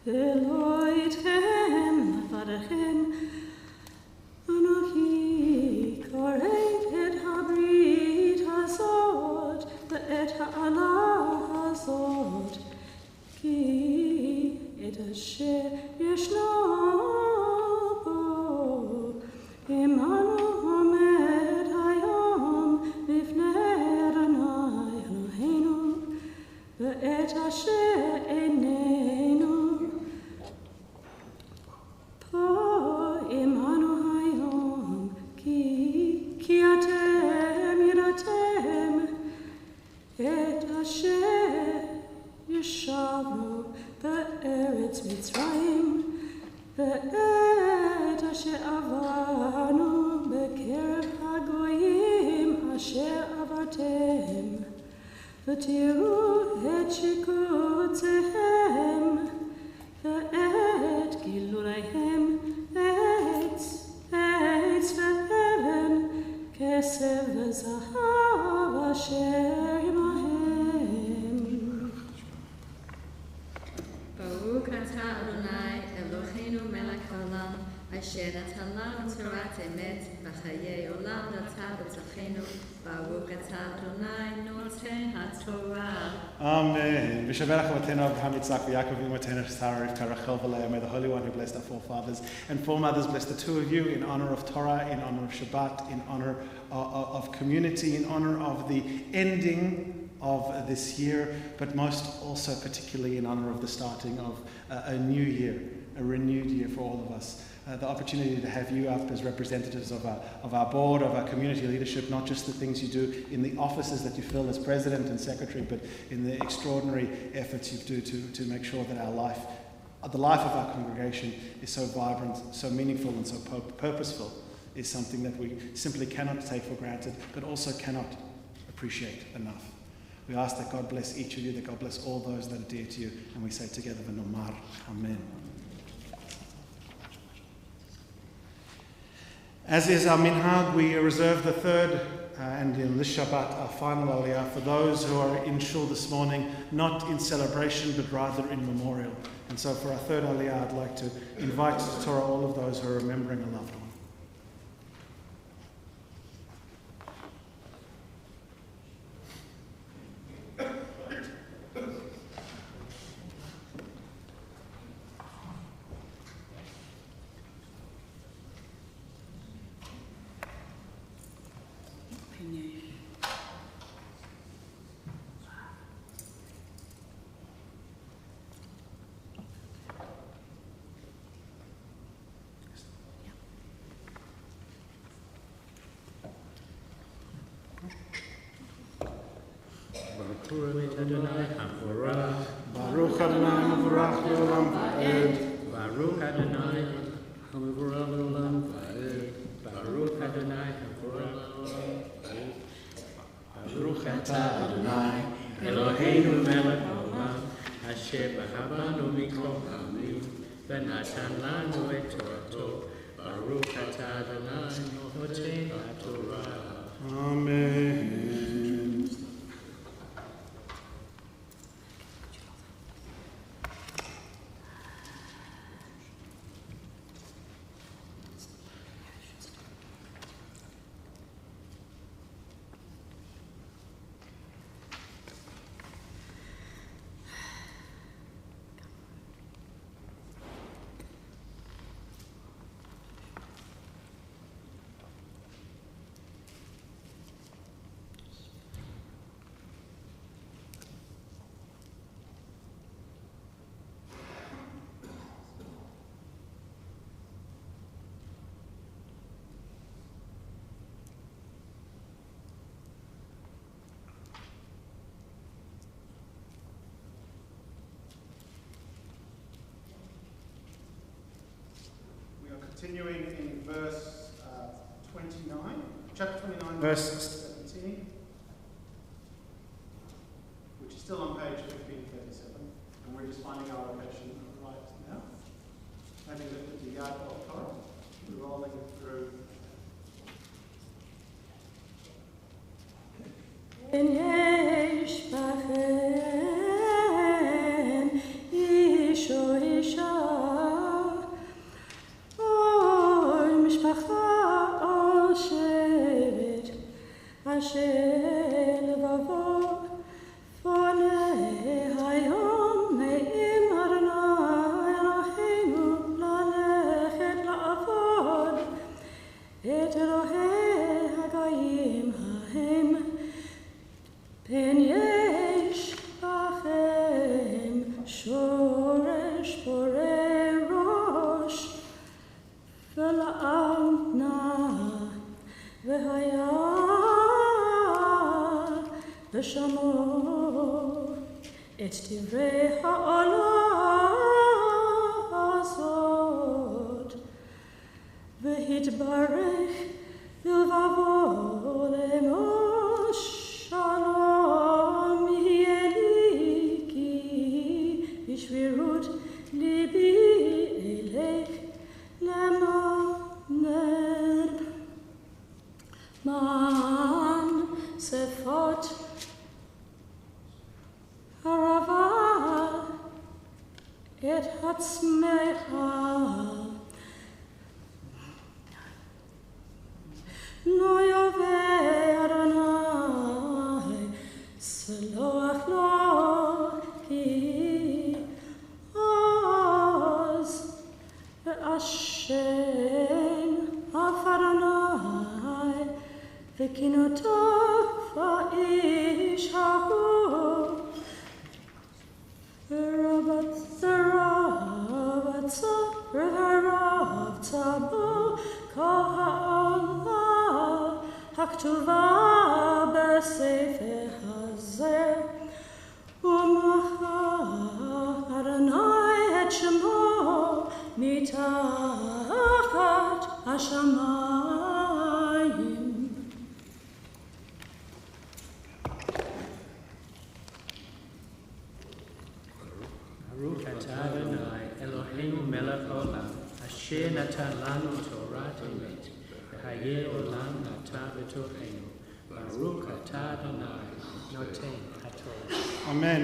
Elohim Vadachem Anochi Korev et Habrit Hazot Ve'et Ha'ala Hazot Ki et Asher Yeshno Bo Imanu Hamed Hayom Bifnei Adonai Eloheinu Ve'et Asher Einenu Po Imanu Hayom Ki Atem Yiratem Et Asher Yeshavnu Be'eretz Mitzrayim Ve'et Asher Avanu Be'kerev Hagoyim Asher Avatem V'tiru et shikutzehem Ve'et giluleihem Eitz ve'eren Kesev ve'zahav Asher imahem. Baruch atah Adonai Eloheinu melech haolam, Asher natan lanu Torat emet, v'chayei olam nata b'tzachenu. Baruch atah Adonai noten haTorah. Amen. V'shaberach Avotenu Avraham, Yitzchak, Yaakov, Imotenu Sarah, Rivka, Rachel, Valeh. May the Holy One who blessed our forefathers and foremothers bless the two of you in honor of Torah, in honor of Shabbat, in honor of community, in honor of the ending of this year, but most also particularly in honor of the starting of a new year, a renewed year for all of us. The opportunity to have you up as representatives of our board, of our community leadership, not just the things you do in the offices that you fill as president and secretary, but in the extraordinary efforts you do to make sure that our life, the life of our congregation is so vibrant, so meaningful and so purposeful, is something that we simply cannot take for granted, but also cannot appreciate enough. We ask that God bless each of you, that God bless all those that are dear to you, and we say together, V'nomar, Amen. As is our minhag, we reserve the third and in this Shabbat, our final aliyah, for those who are in shul this morning, not in celebration, but rather in memorial. And so for our third aliyah, I'd like to invite to Torah all of those who are remembering a loved one. Baruch Adonai Hamvorach. Baruch Adonai Mevorach Leolam Va'ed. Baruch Adonai Hamvorach Leolam Va'ed. Baruch Adonai Hamvorach Leolam Va'ed. Baruch atah Adonai Eloheinu melech haolam asher b'habanu mikol ha'amim v'natan lanu et torato. Baruch atah Adonai noten ha'torah. Amen. Continuing in verse 29, chapter 29, verse 17, which is still on page 1537, and we're just finding our location right now. Having looked at the yard of Torah, we're rolling through. את דברי העולם הזאת, והתברך בלבבו לאמור שלום יהיה לי, כי בשבירות ליבי אלך למען שפות הרבה את עצמך, לא יובא אדוני סלוח לו, כי עוז ואשם אף אדוני וקנאתו באיש ההוא. ורבצת בו כל העולה הכתובה בספר הזה, ומחה אדוני את שמו מתחת השמיים. Baruch atah Adonai Eloheinu melech haolam asher natan lanu Torat emet v'hayeh olam nata b'tochenu. Baruch atah Adonai noten haTorah. Amen.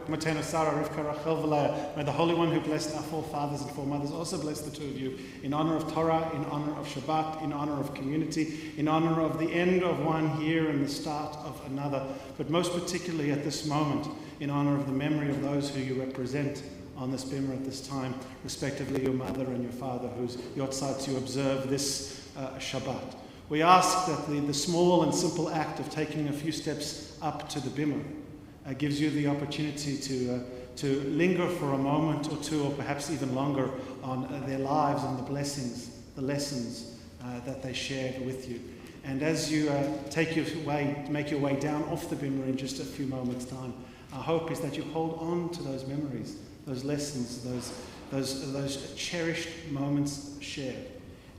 Matena Sarah, Rivka, Rachel, Valaya. May the Holy One who blessed our forefathers and foremothers also bless the two of you in honor of Torah, in honor of Shabbat, in honor of community, in honor of the end of one year and the start of another, but most particularly at this moment, in honor of the memory of those who you represent on this bimah at this time, respectively your mother and your father, whose yortzeit you observe this Shabbat. We ask that the small and simple act of taking a few steps up to the bimah gives you the opportunity to linger for a moment or two, or perhaps even longer, on their lives and the blessings, the lessons that they shared with you. And as you make your way down off the bimmer in just a few moments' time, our hope is that you hold on to those memories, those lessons, those cherished moments shared.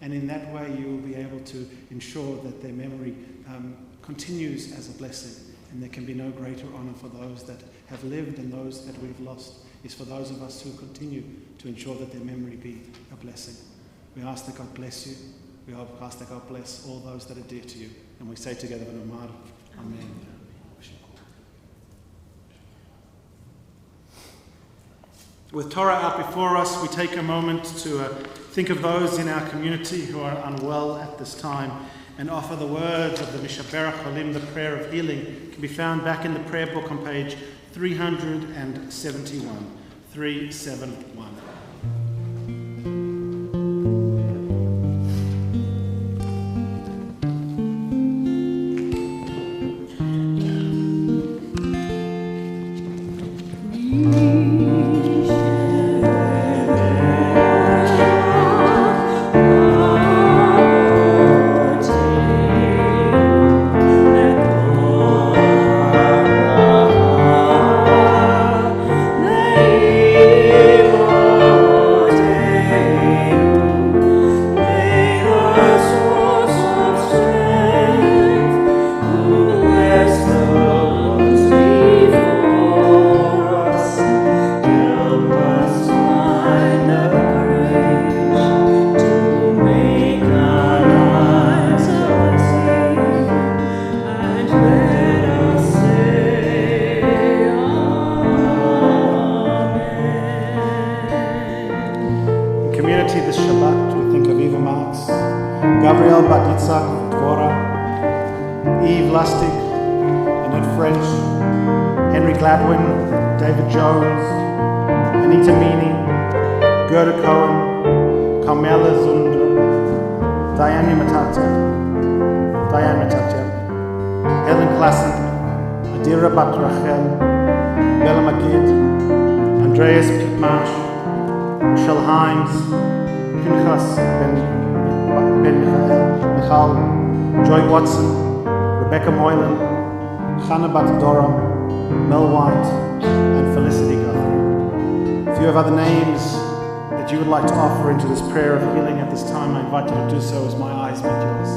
And in that way, you will be able to ensure that their memory continues as a blessing. And there can be no greater honour for those that have lived and those that we've lost, is for those of us who continue to ensure that their memory be a blessing. We ask that God bless you. We ask that God bless all those that are dear to you. And we say together, Amen. Amen. With Torah out before us, we take a moment to think of those in our community who are unwell at this time and offer the words of the Mishaberach Olim, the prayer of healing. It can be found back in the prayer book on page 371. 371. This Shabbat, we think of Eva Marx, Gabrielle Baditzak, Dvora, Eve Lustig, Annette French, Henry Gladwin, David Jones, Anita Meany, Gerda Cohen, Carmela Zunder, Diane Matata, Helen Klassen, Adira Bat Rachel, Bella Magid, Andreas Pittmarsh, Michelle Himes, Pinchas Ben Michal, Joy Watson, Rebecca Moylan, Chana Bat Dora, Mel White, and Felicity Guthrie. If you have other names that you would like to offer into this prayer of healing at this time, I invite you to do so as my eyes meet yours.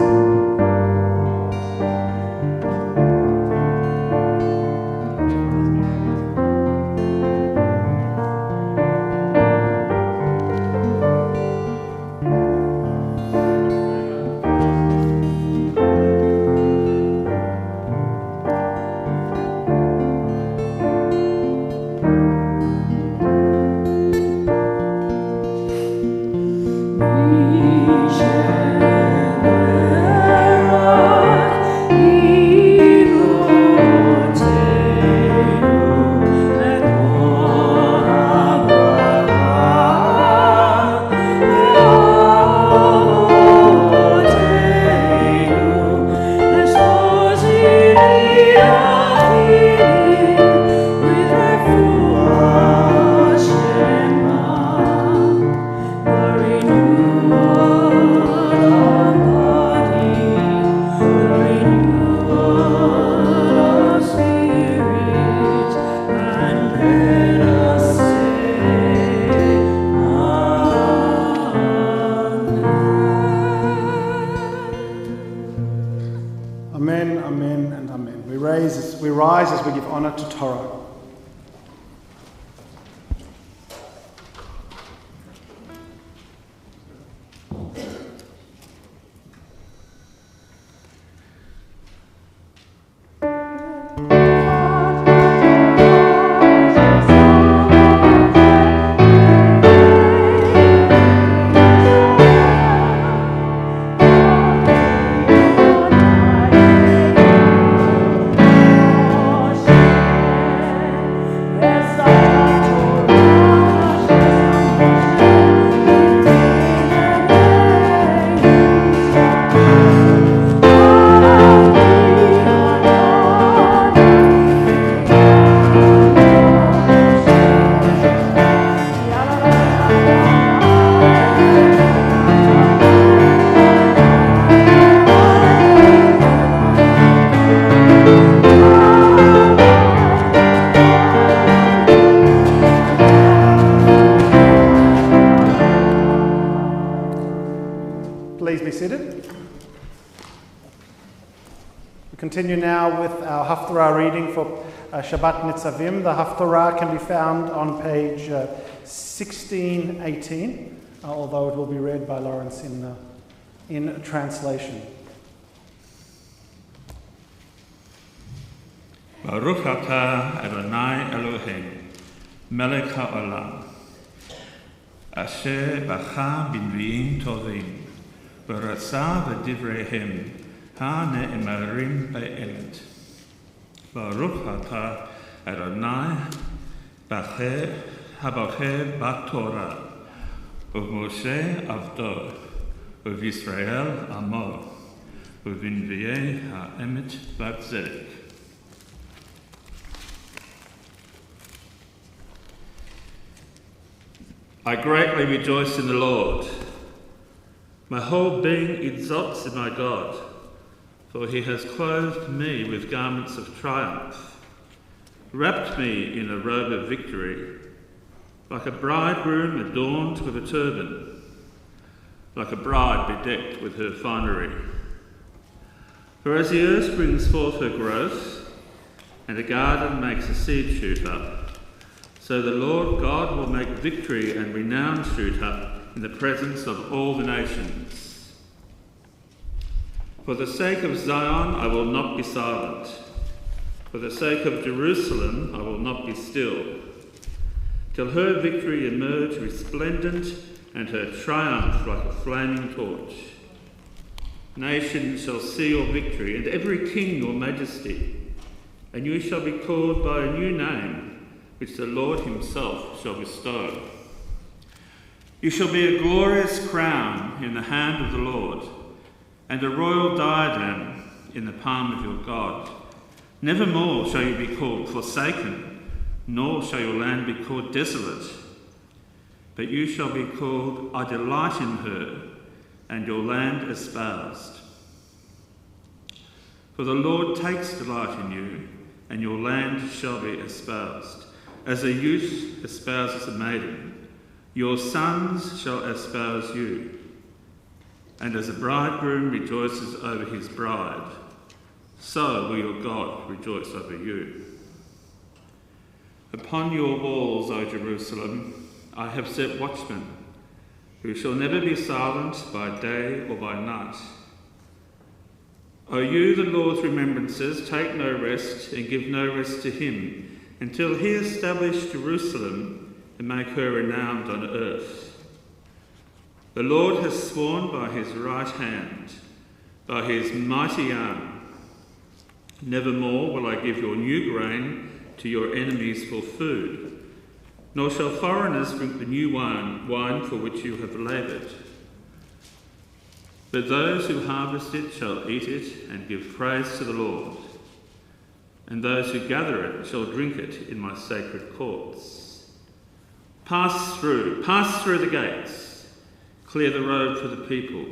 Amen, amen, and amen. We rise as we give honor to Torah. Continue now with our Haftarah reading for Shabbat Nitzavim. The Haftarah can be found on page 1618, although it will be read by Lawrence in translation. Baruch atah Adonai Eloheinu, melech haolam, asher bacha b'nvi'im tovim, v'ratza v'divreihem ha-ne'emarim be'emet. Baruch atah Adonai habocher b'Torah, u'Moshe avdo, u'Yisrael amo, u'b'nvi'ei ha'emet v'tzedek. I greatly rejoice in the Lord. My whole being exults in my God, for he has clothed me with garments of triumph, wrapped me in a robe of victory, like a bridegroom adorned with a turban, like a bride bedecked with her finery. For as the earth brings forth her growth, and a garden makes a seed shoot up, so the Lord God will make victory and renown shoot up in the presence of all the nations. For the sake of Zion I will not be silent. For the sake of Jerusalem I will not be still, till her victory emerge resplendent and her triumph like a flaming torch. Nations shall see your victory, and every king your majesty, and you shall be called by a new name, which the Lord himself shall bestow. You shall be a glorious crown in the hand of the Lord, and a royal diadem in the palm of your God. Never more shall you be called forsaken, nor shall your land be called desolate, but you shall be called, I delight in her, and your land espoused. For the Lord takes delight in you, and your land shall be espoused. As a youth espouses a maiden, your sons shall espouse you. And as a bridegroom rejoices over his bride, so will your God rejoice over you. Upon your walls, O Jerusalem, I have set watchmen, who shall never be silent by day or by night. O you, the Lord's remembrances, take no rest and give no rest to him, until he establish Jerusalem and make her renowned on earth. The Lord has sworn by his right hand, by his mighty arm. Nevermore will I give your new grain to your enemies for food, nor shall foreigners drink the new wine for which you have laboured. But those who harvest it shall eat it and give praise to the Lord, and those who gather it shall drink it in my sacred courts. Pass through the gates, clear the road for the people.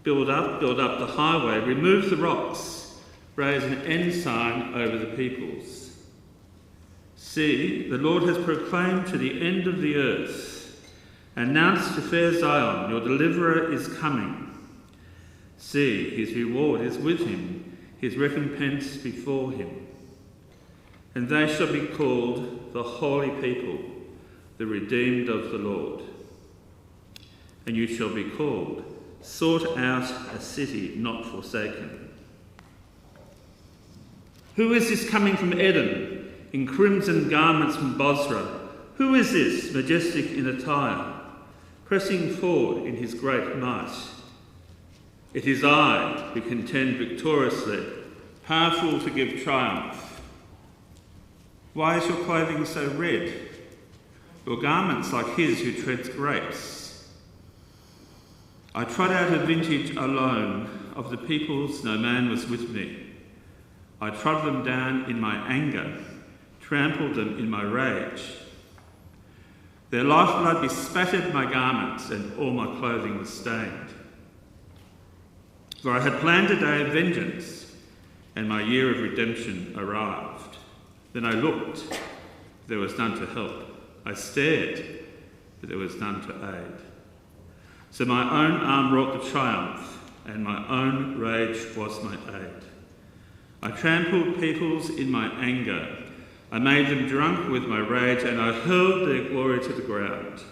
Build up the highway, remove the rocks, raise an ensign over the peoples. See, the Lord has proclaimed to the end of the earth, announced to fair Zion, your deliverer is coming. See, his reward is with him, his recompense before him. And they shall be called the holy people, the redeemed of the Lord. And you shall be called, sought out, a city not forsaken. Who is this coming from Edom, in crimson garments from Bozrah? Who is this, majestic in attire, pressing forward in his great might? It is I who contend victoriously, powerful to give triumph. Why is your clothing so red, your garments like his who treads grapes? I trod out a vintage alone, of the peoples no man was with me. I trod them down in my anger, trampled them in my rage. Their lifeblood bespattered my garments, and all my clothing was stained. For I had planned a day of vengeance, and my year of redemption arrived. Then I looked, but there was none to help. I stared, but there was none to aid. So my own arm wrought the triumph, and my own rage was my aid. I trampled peoples in my anger. I made them drunk with my rage, and I hurled their glory to the ground.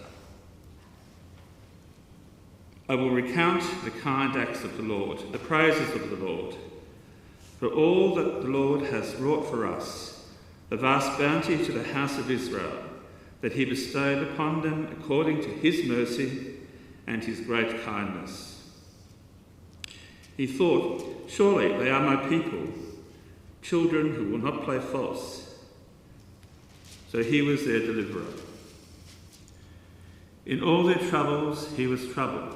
I will recount the kind acts of the Lord, the praises of the Lord, for all that the Lord has wrought for us, the vast bounty to the house of Israel, that he bestowed upon them according to his mercy and his great kindness. He thought, surely they are my people, children who will not play false. So he was their deliverer. In all their troubles he was troubled,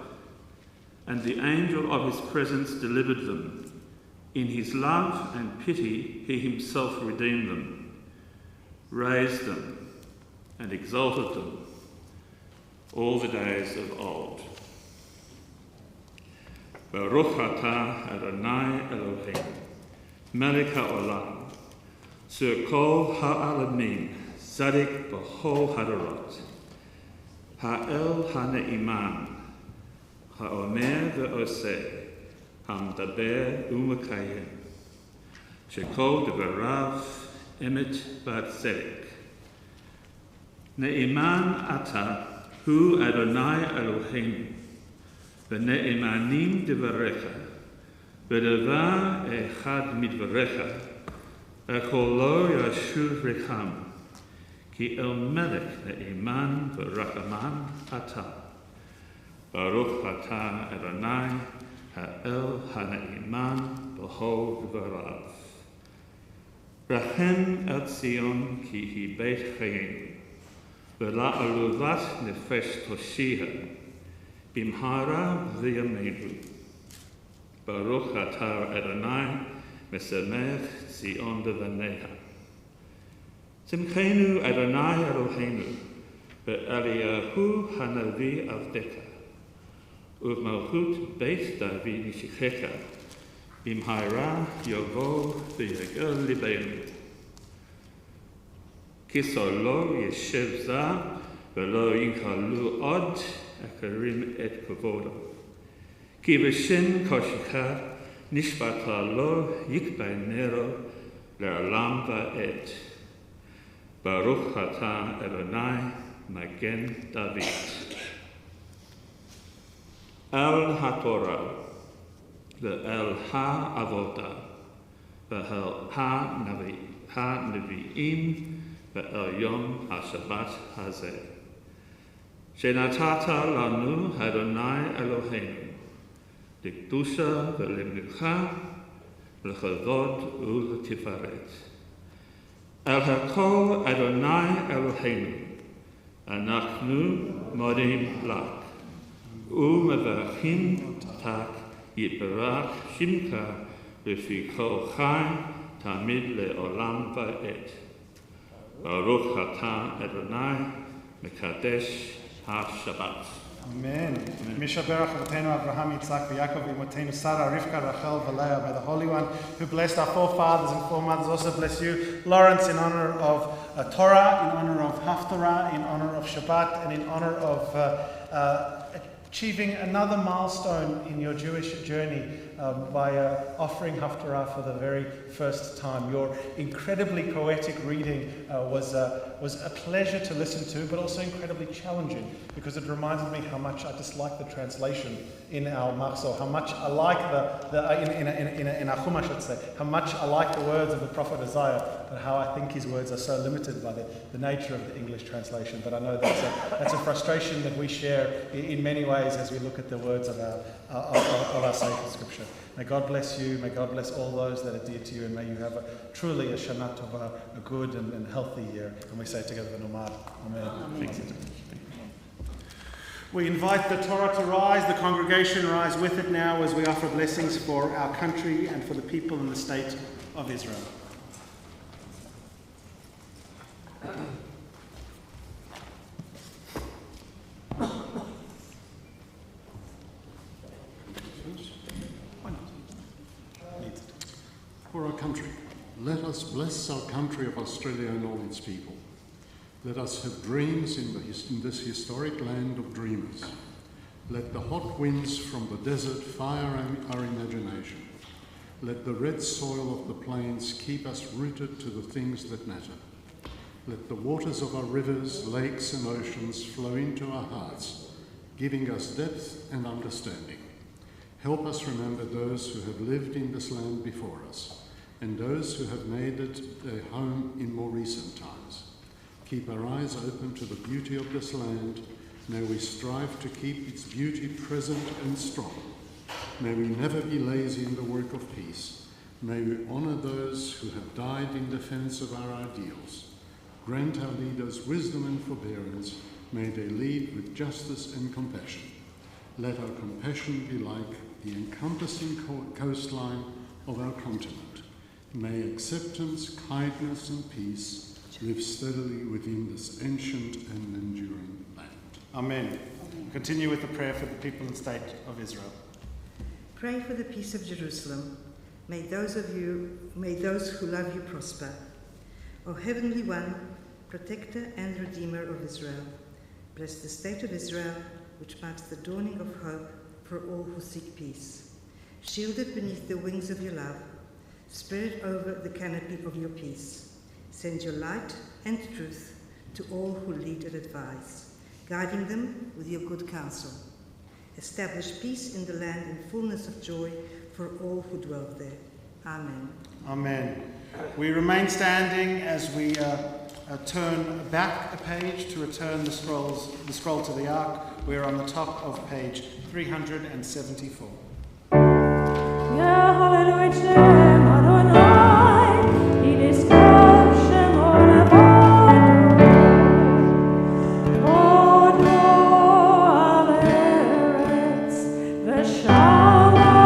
and the angel of his presence delivered them. In his love and pity he himself redeemed them, raised them, and exalted them all the days of old. Baruch atah Adonai Eloheinu, melech haolam, sur kol ha'alamim, zadik b'chol hadarot, ha'el ha'ne'iman, ha'omer ve'oseh, המדבר ומקיים, שכל דבריו אמת וצדק. נאמן אתה הוא אדוני אלוהינו, ונאמנים דבריך, ודבר אחד מדבריך, הכל לא ישוב רחם, כי אל מלך נאמן ורחמן אתה. ברוך אתה אדוני האל הנאמן בכל דבריו. רחם על ציון כי היא בית חיינו, ולעלובת נפש תושיע, במהרה וימינו. ברוך אתה אדוני משמח ציון לבניה. שמחנו אדוני אלוהינו, באליהו הנביא עבדך, ובמלכות בית דוד נשיחך, במהרה יבוא ויגאל ליבנו. כסולו ישב זה, ולא ינקלו עוד אחרים את כבודו. כי בשם קודשך נשבעת לו יקבעננו לעולם ועד. ברוך אתה אדוני מגן דוד. אל התורה ואל העבודה ואל הנביאים ואל יום השבת הזה, שנתת לנו אדוני אלוהינו, לקדושה ולמלוכה, לכבוד ולתפארת. על הכל אדוני אלוהינו, אנחנו מודים לך. ומברכים אותך, יתברך שמך לפי כל חי, תמיד לעולם ועד. ברוך אתה אדוני, מקדש השבת. Amen. Mishaberach Avotenu Abraham, Yitzhak, Yaakov, Imotenu Sarah, Rivka, Rachel, Valea. May the Holy One who blessed our forefathers and foremothers also bless you. Lawrence, in honor of Torah, in honor of Haftarah, in honor of Shabbat, and in honor of achieving another milestone in your Jewish journey by offering Haftarah for the very first time. Your incredibly poetic reading was a pleasure to listen to, but also incredibly challenging, because it reminded me how much I dislike the translation in our Machzor, how much I like in our Chumash, I'd say, how much I like the words of the prophet Isaiah, but how I think his words are so limited by the nature of the English translation. But I know that's a frustration that we share in many ways as we look at the words of our sacred scripture. May God bless you. May God bless all those that are dear to you, and may you have truly a Shana Tova, a good and healthy year. And we say it together, Nomad. Amen. Amen. We invite the Torah to rise, the congregation rise with it now as we offer blessings for our country and for the people in the state of Israel. For our country, let us bless our country of Australia and all its people. Let us have dreams in this historic land of dreamers. Let the hot winds from the desert fire our imagination. Let the red soil of the plains keep us rooted to the things that matter. Let the waters of our rivers, lakes and oceans flow into our hearts, giving us depth and understanding. Help us remember those who have lived in this land before us, and those who have made it their home in more recent times. Keep our eyes open to the beauty of this land. May we strive to keep its beauty present and strong. May we never be lazy in the work of peace. May we honour those who have died in defence of our ideals. Grant our leaders wisdom and forbearance. May they lead with justice and compassion. Let our compassion be like the encompassing coastline of our continent. May acceptance, kindness and peace live steadily within this ancient and enduring land. Amen. Continue with the prayer for the people and state of Israel. Pray for the peace of Jerusalem. May those who love you prosper. O Heavenly One, Protector and Redeemer of Israel, bless the state of Israel, which marks the dawning of hope for all who seek peace. Shield it beneath the wings of your love. Spread it over the canopy of your peace. Send your light and truth to all who lead and advise, guiding them with your good counsel. Establish peace in the land and fullness of joy for all who dwell there. Amen. Amen. We remain standing as we turn back a page to return the scroll to the ark. We're on the top of page 374. Yeah, hallelujah, Shem Adonai, He is God, Shem Orevado. Oh, no, Aleretz, Veshamayim,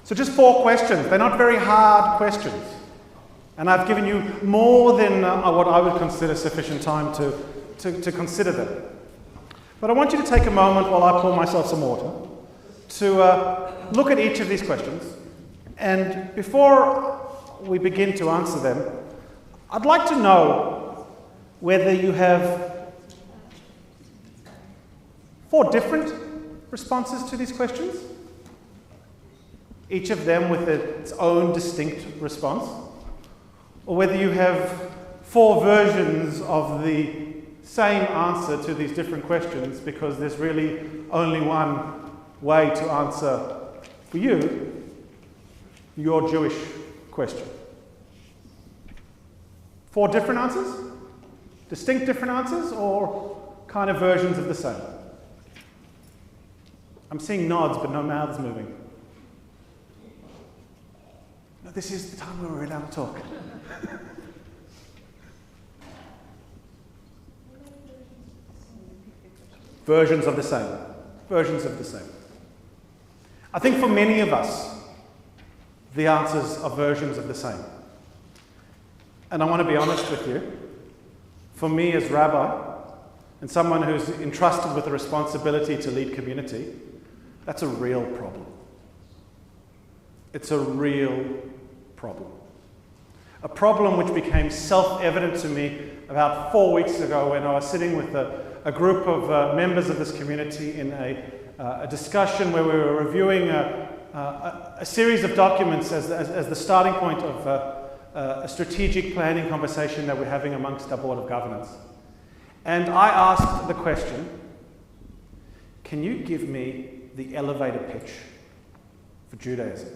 So just 4 questions. They're not very hard questions. And I've given you more than what I would consider sufficient time to consider them. But I want you to take a moment while I pour myself some water to look at each of these questions. And before we begin to answer them, I'd like to know whether you have 4 different responses to these questions, each of them with its own distinct response, or whether you have 4 versions of the same answer to these different questions, because there's really only one way to answer for you your Jewish question. 4 different answers? Distinct different answers, or kind of versions of the same? I'm seeing nods, but no mouths moving. But this is the time where we're allowed to talk. Versions of the same. Versions of the same. I think for many of us, the answers are versions of the same. And I want to be honest with you. For me as rabbi, and someone who's entrusted with the responsibility to lead community, that's a real problem. It's a real problem. A problem which became self-evident to me about 4 weeks ago when I was sitting with a group of members of this community in a discussion where we were reviewing a series of documents as the starting point of a strategic planning conversation that we're having amongst our Board of Governance. And I asked the question, can you give me the elevator pitch for Judaism?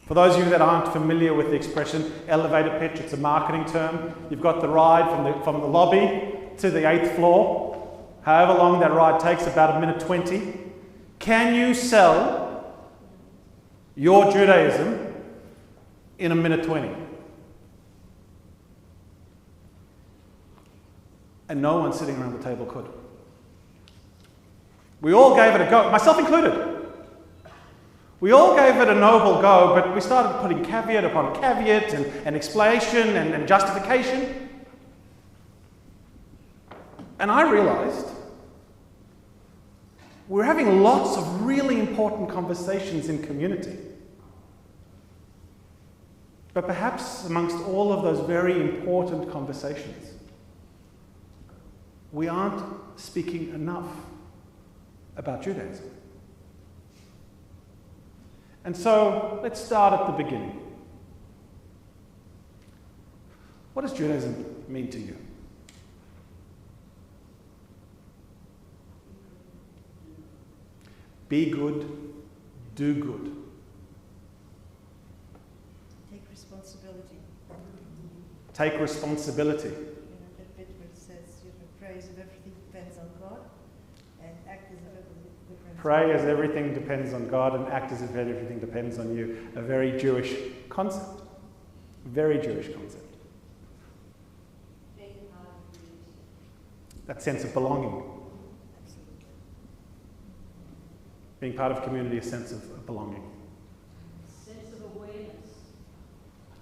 For those of you that aren't familiar with the expression elevator pitch, it's a marketing term. You've got the ride from the lobby to the 8th floor, however long that ride takes, about 1:20. Can you sell your Judaism in 1:20? And no one sitting around the table could. We all gave it a go, myself included. We all gave it a noble go, but we started putting caveat upon caveat and explanation and justification. And I realized we're having lots of really important conversations in community. But perhaps amongst all of those very important conversations, we aren't speaking enough about Judaism. And so let's start at the beginning. What does Judaism mean to you? Be good, do good. Take responsibility. Take responsibility. That bit where it says, pray as if everything depends on God, and act as if everything depends. Pray as everything depends on God, and act as if everything depends on you. A very Jewish concept. Very Jewish concept. That sense of belonging. Being part of community, a sense of belonging. Sense of awareness.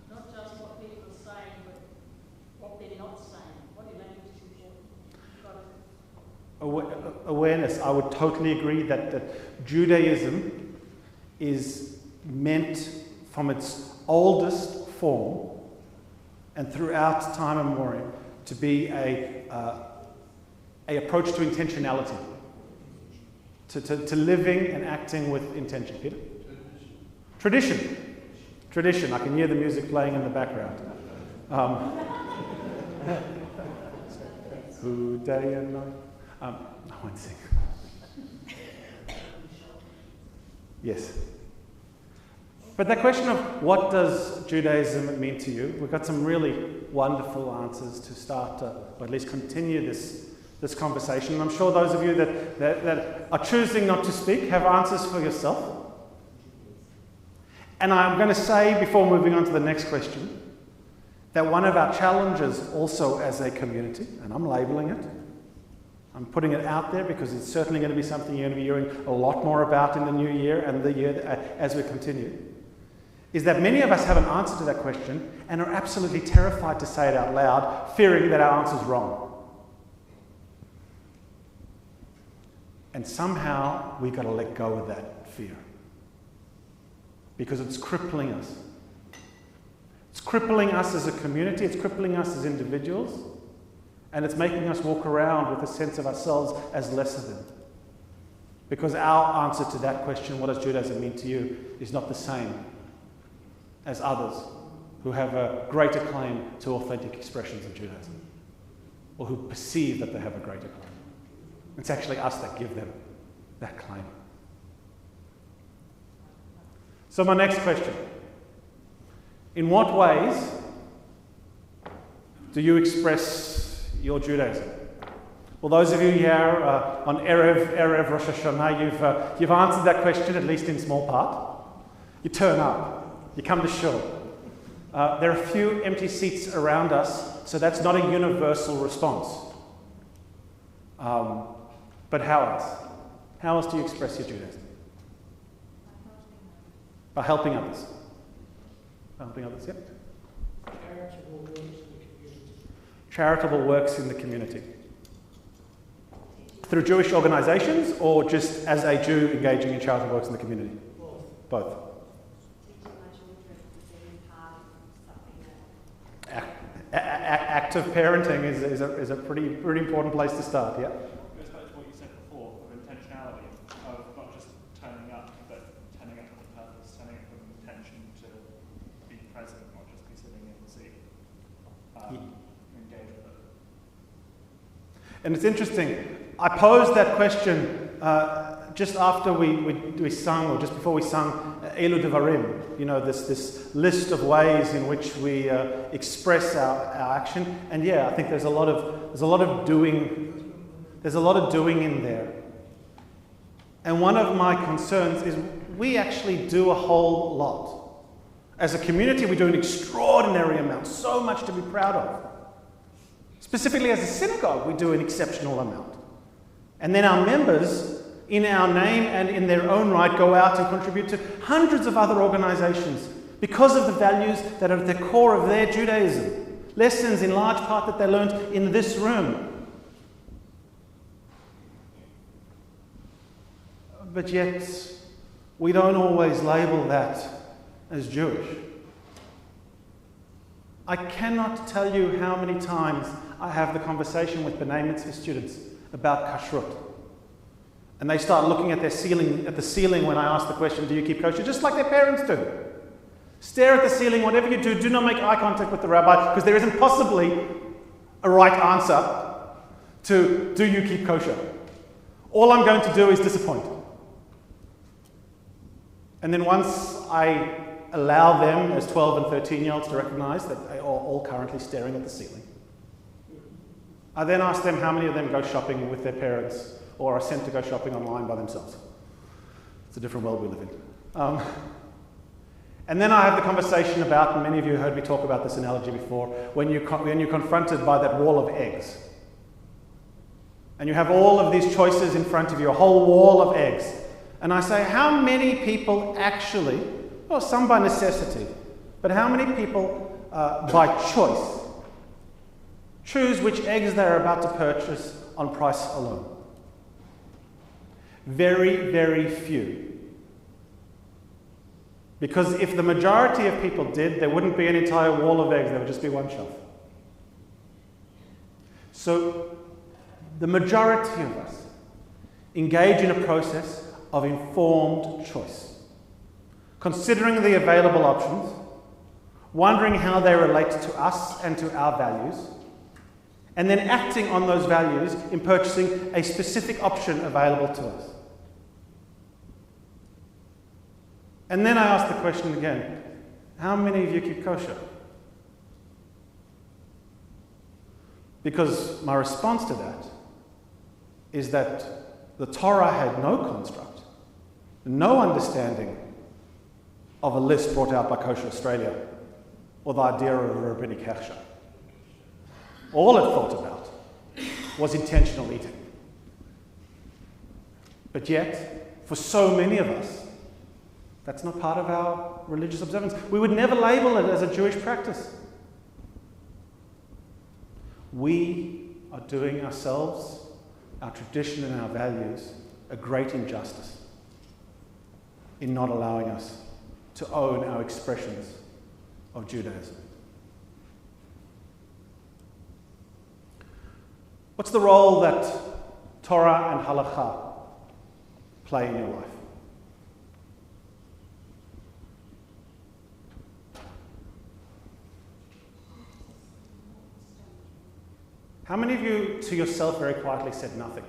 Not just what people are saying, but what they're not saying. What your language is important. Awareness. I would totally agree that Judaism is meant from its oldest form and throughout time immemorial to be a approach to intentionality. To living and acting with intention. Peter? Tradition. Tradition. I can hear the music playing in the background. Who day and night. I won't sing. Yes. But that question of what does Judaism mean to you, we've got some really wonderful answers to start, or at least continue this conversation. And I'm sure those of you that are choosing not to speak have answers for yourself. And I'm going to say, before moving on to the next question, that one of our challenges also as a community, and I'm labeling it, I'm putting it out there because it's certainly going to be something you're going to be hearing a lot more about in the new year and the year as we continue, is that many of us have an answer to that question and are absolutely terrified to say it out loud, fearing that our answer is wrong. And somehow we've got to let go of that fear. Because it's crippling us. It's crippling us as a community, it's crippling us as individuals, and it's making us walk around with a sense of ourselves as lesser than. Because our answer to that question, what does Judaism mean to you, is not the same as others who have a greater claim to authentic expressions of Judaism, or who perceive that they have a greater claim. It's actually us that give them that claim. So my next question. In what ways do you express your Judaism? Well, those of you here on Erev Rosh Hashanah, you've answered that question, at least in small part. You turn up. You come to shul. There are a few empty seats around us, so that's not a universal response. But how else? How else do you express your Judaism? By helping others. By helping others, yep. Charitable works in the community. Through Jewish organizations or just as a Jew engaging in charitable works in the community? Both. Active parenting is a pretty important place to start, yeah? It goes back to what you said before, of intentionality, of not just turning up, but turning up with a purpose, turning up with an intention to be present, not just be sitting in the seat. Engage with it. And it's interesting, I posed that question just after we sung, or just before we sung Elu Devarim, this list of ways in which we express our action. And yeah, I think there's a lot of doing in there. And one of my concerns is we actually do a whole lot. As a community, we do an extraordinary amount, so much to be proud of. Specifically as a synagogue, we do an exceptional amount. And then our members, in our name and in their own right, go out and contribute to hundreds of other organizations because of the values that are at the core of their Judaism. Lessons in large part that they learned in this room. But yet, we don't always label that as Jewish. I cannot tell you how many times I have the conversation with B'nai Mitzvah students about kashrut. And they start looking at the ceiling when I ask the question, do you keep kosher? Just like their parents do. Stare at the ceiling, whatever you do not make eye contact with the rabbi, because there isn't possibly a right answer to, do you keep kosher? All I'm going to do is disappoint. And then once I allow them as 12 and 13-year-olds to recognize that they are all currently staring at the ceiling, I then ask them how many of them go shopping with their parents or are sent to go shopping online by themselves. It's a different world we live in. And then I have the conversation about, and many of you heard me talk about this analogy before, when you're confronted by that wall of eggs. And you have all of these choices in front of you, a whole wall of eggs. And I say, how many people actually, well, some by necessity, but how many people by choice choose which eggs they're about to purchase on price alone? Very, very few. Because if the majority of people did, there wouldn't be an entire wall of eggs, there would just be one shelf. So the majority of us engage in a process of informed choice, considering the available options, wondering how they relate to us and to our values, and then acting on those values in purchasing a specific option available to us. And then I ask the question again, how many of you keep kosher? Because my response to that is that the Torah had no construct, no understanding of a list brought out by Kosher Australia or the idea of a rabbinic hechsher. All it thought about was intentional eating. But yet, for so many of us, that's not part of our religious observance. We would never label it as a Jewish practice. We are doing ourselves, our tradition and our values, a great injustice in not allowing us to own our expressions of Judaism. What's the role that Torah and halakha play in your life? How many of you to yourself very quietly said nothing?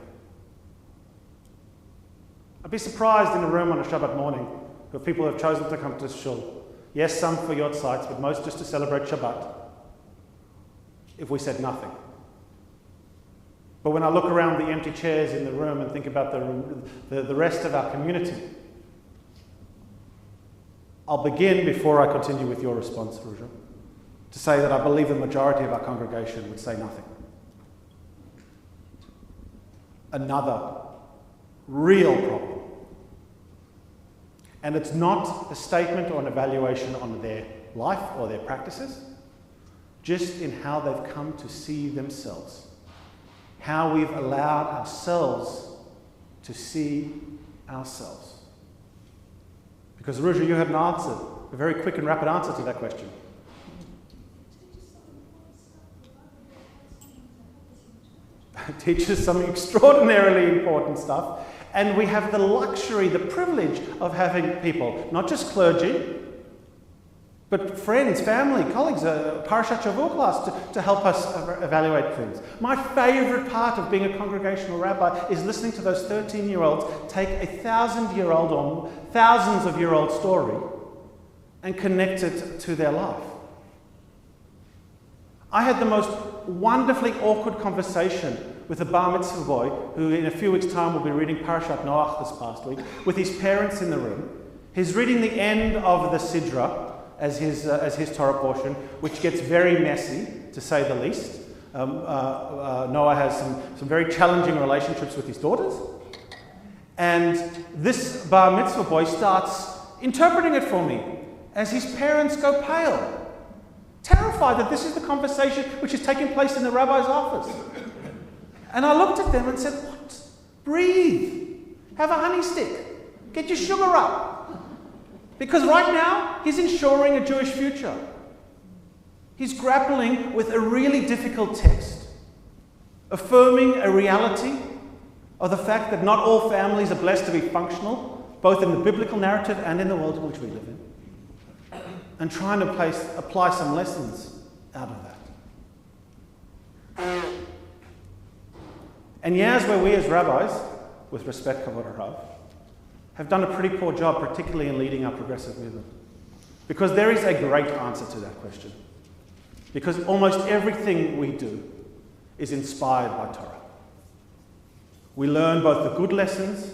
I'd be surprised in a room on a Shabbat morning of people who have chosen to come to shul. Yes, some for yod sites, but most just to celebrate Shabbat. If we said nothing. But when I look around the empty chairs in the room and think about the rest of our community, I'll begin, before I continue with your response, Ruja, to say that I believe the majority of our congregation would say nothing. Another real problem. And it's not a statement or an evaluation on their life or their practices, just in how they've come to see themselves. How we've allowed ourselves to see ourselves. Because Ruja, you had an answer, a very quick and rapid answer to that question. Teaches some extraordinarily important stuff, and we have the luxury, the privilege of having people, not just clergy, but friends, family, colleagues, a Parashat Shavua class to help us evaluate things. My favourite part of being a congregational rabbi is listening to those 13-year-olds take a 1,000-year-old or thousands-of-year-old story and connect it to their life. I had the most wonderfully awkward conversation with a bar mitzvah boy who in a few weeks' time will be reading Parashat Noach this past week, with his parents in the room. He's reading the end of the Sidra as his Torah portion, which gets very messy, to say the least. Noah has some very challenging relationships with his daughters. And this bar mitzvah boy starts interpreting it for me as his parents go pale, terrified that this is the conversation which is taking place in the rabbi's office. And I looked at them and said, what? Breathe. Have a honey stick. Get your sugar up. Because right now, he's ensuring a Jewish future. He's grappling with a really difficult text, affirming a reality of the fact that not all families are blessed to be functional, both in the biblical narrative and in the world in which we live in, and trying to apply some lessons out of that. And years where we as rabbis, with respect, Kavod Harav, have done a pretty poor job, particularly in leading our progressive movement. Because there is a great answer to that question. Because almost everything we do is inspired by Torah. We learn both the good lessons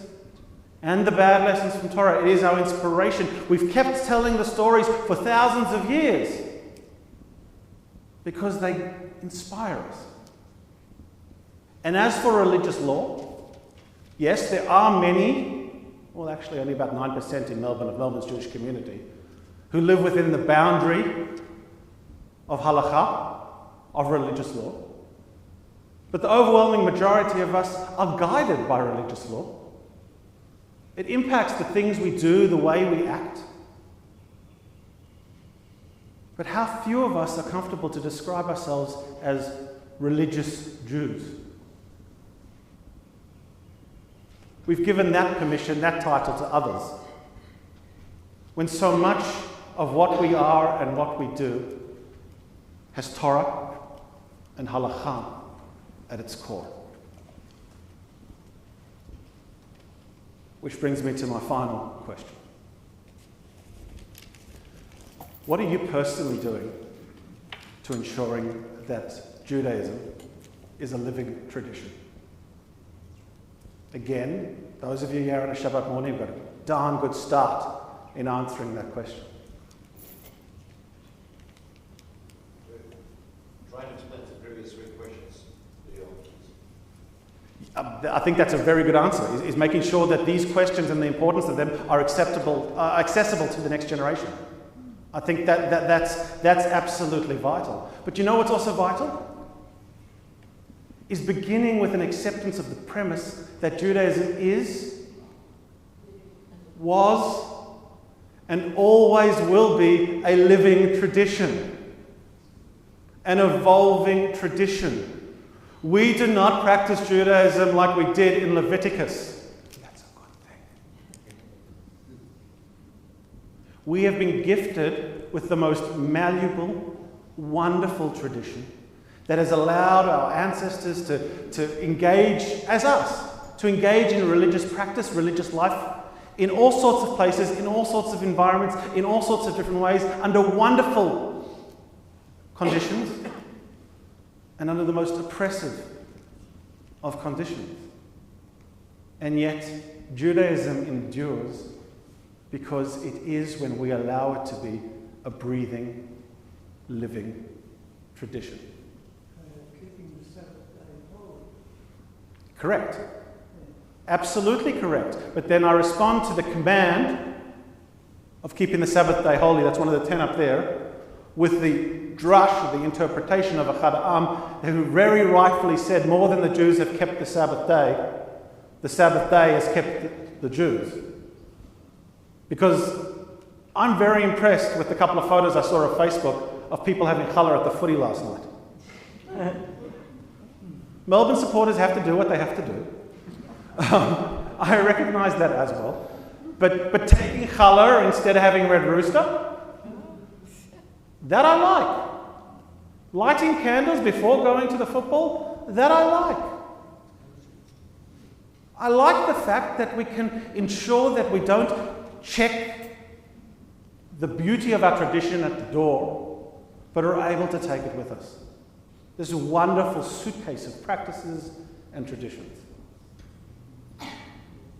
and the bad lessons from Torah. It is our inspiration. We've kept telling the stories for thousands of years because they inspire us. And as for religious law, yes, there are many, well, actually only about 9% in Melbourne, of Melbourne's Jewish community, who live within the boundary of halakha, of religious law. But the overwhelming majority of us are guided by religious law. It impacts the things we do, the way we act. But how few of us are comfortable to describe ourselves as religious Jews? We've given that permission, that title, to others, when so much of what we are and what we do has Torah and halakha at its core. Which brings me to my final question. What are you personally doing to ensuring that Judaism is a living tradition? Again, those of you here on a Shabbat morning have got a darn good start in answering that question. Try to explain the previous three questions. I think that's a very good answer, is making sure that these questions and the importance of them are accessible to the next generation. I think that's absolutely vital. But you know what's also vital? Is beginning with an acceptance of the premise that Judaism is, was, and always will be a living tradition, an evolving tradition. We do not practice Judaism like we did in Leviticus. That's a good thing. We have been gifted with the most malleable, wonderful tradition that has allowed our ancestors to engage, as us, to engage in religious practice, religious life, in all sorts of places, in all sorts of environments, in all sorts of different ways, under wonderful conditions, and under the most oppressive of conditions. And yet, Judaism endures because it is when we allow it to be a breathing, living tradition. Keeping the Sabbath day holy. Correct. Absolutely correct. But then I respond to the command of keeping the Sabbath day holy, that's one of the 10 up there, with the drush, the interpretation of Echad Ha'am, who very rightfully said more than the Jews have kept the Sabbath day has kept the Jews. Because I'm very impressed with the couple of photos I saw on Facebook of people having challah at the footy last night. Melbourne supporters have to do what they have to do. I recognise that as well. But taking challah instead of having red rooster, that I like. Lighting candles before going to the football, that I like. I like the fact that we can ensure that we don't check the beauty of our tradition at the door, but are able to take it with us. This is a wonderful suitcase of practices and traditions.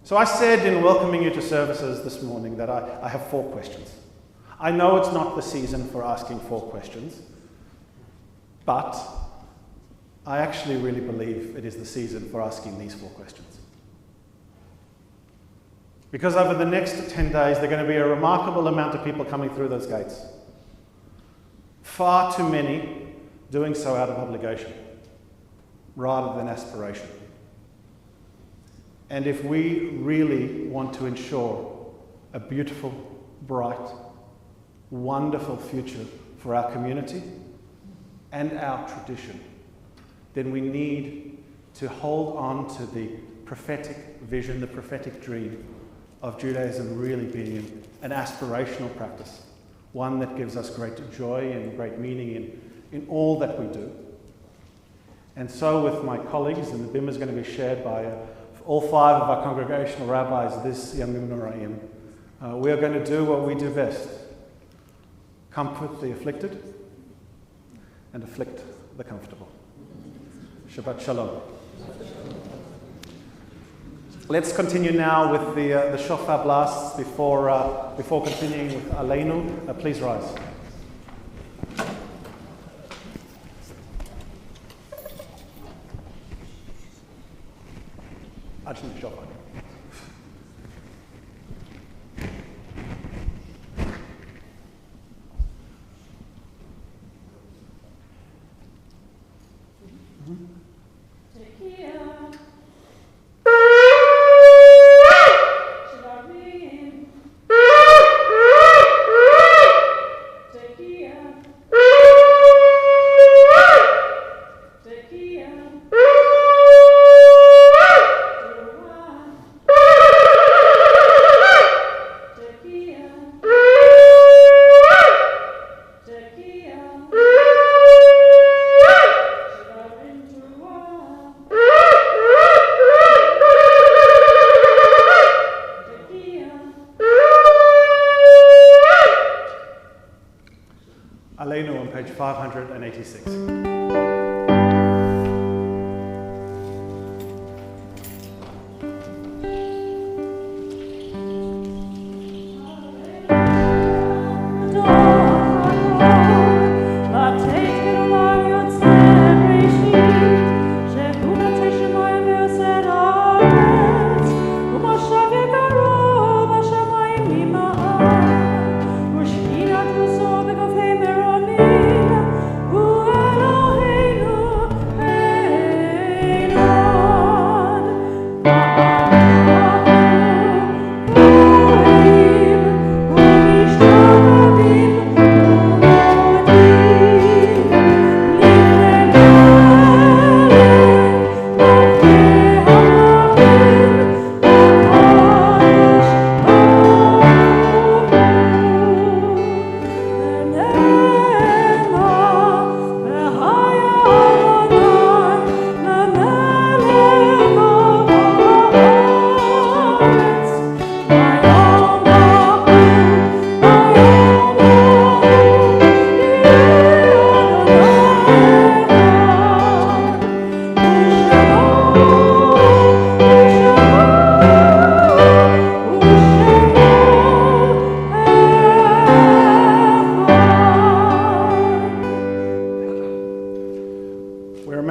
So I said in welcoming you to services this morning that I have 4 questions. I know it's not the season for asking 4 questions, but I actually really believe it is the season for asking these 4 questions. Because over the next 10 days, there are going to be a remarkable amount of people coming through those gates. Far too many doing so out of obligation, rather than aspiration. And if we really want to ensure a beautiful, bright, wonderful future for our community and our tradition, then we need to hold on to the prophetic vision, the prophetic dream of Judaism really being an aspirational practice, one that gives us great joy and great meaning in all that we do. And so with my colleagues, and the BIM is going to be shared by all 5 of our congregational rabbis this Yom Noraim, we are going to do what we do best: comfort the afflicted and afflict the comfortable. Shabbat Shalom. Let's continue now with the shofar blasts before continuing with Aleinu. Please rise. Ajna shofar. Aleinu on page 586. Elohim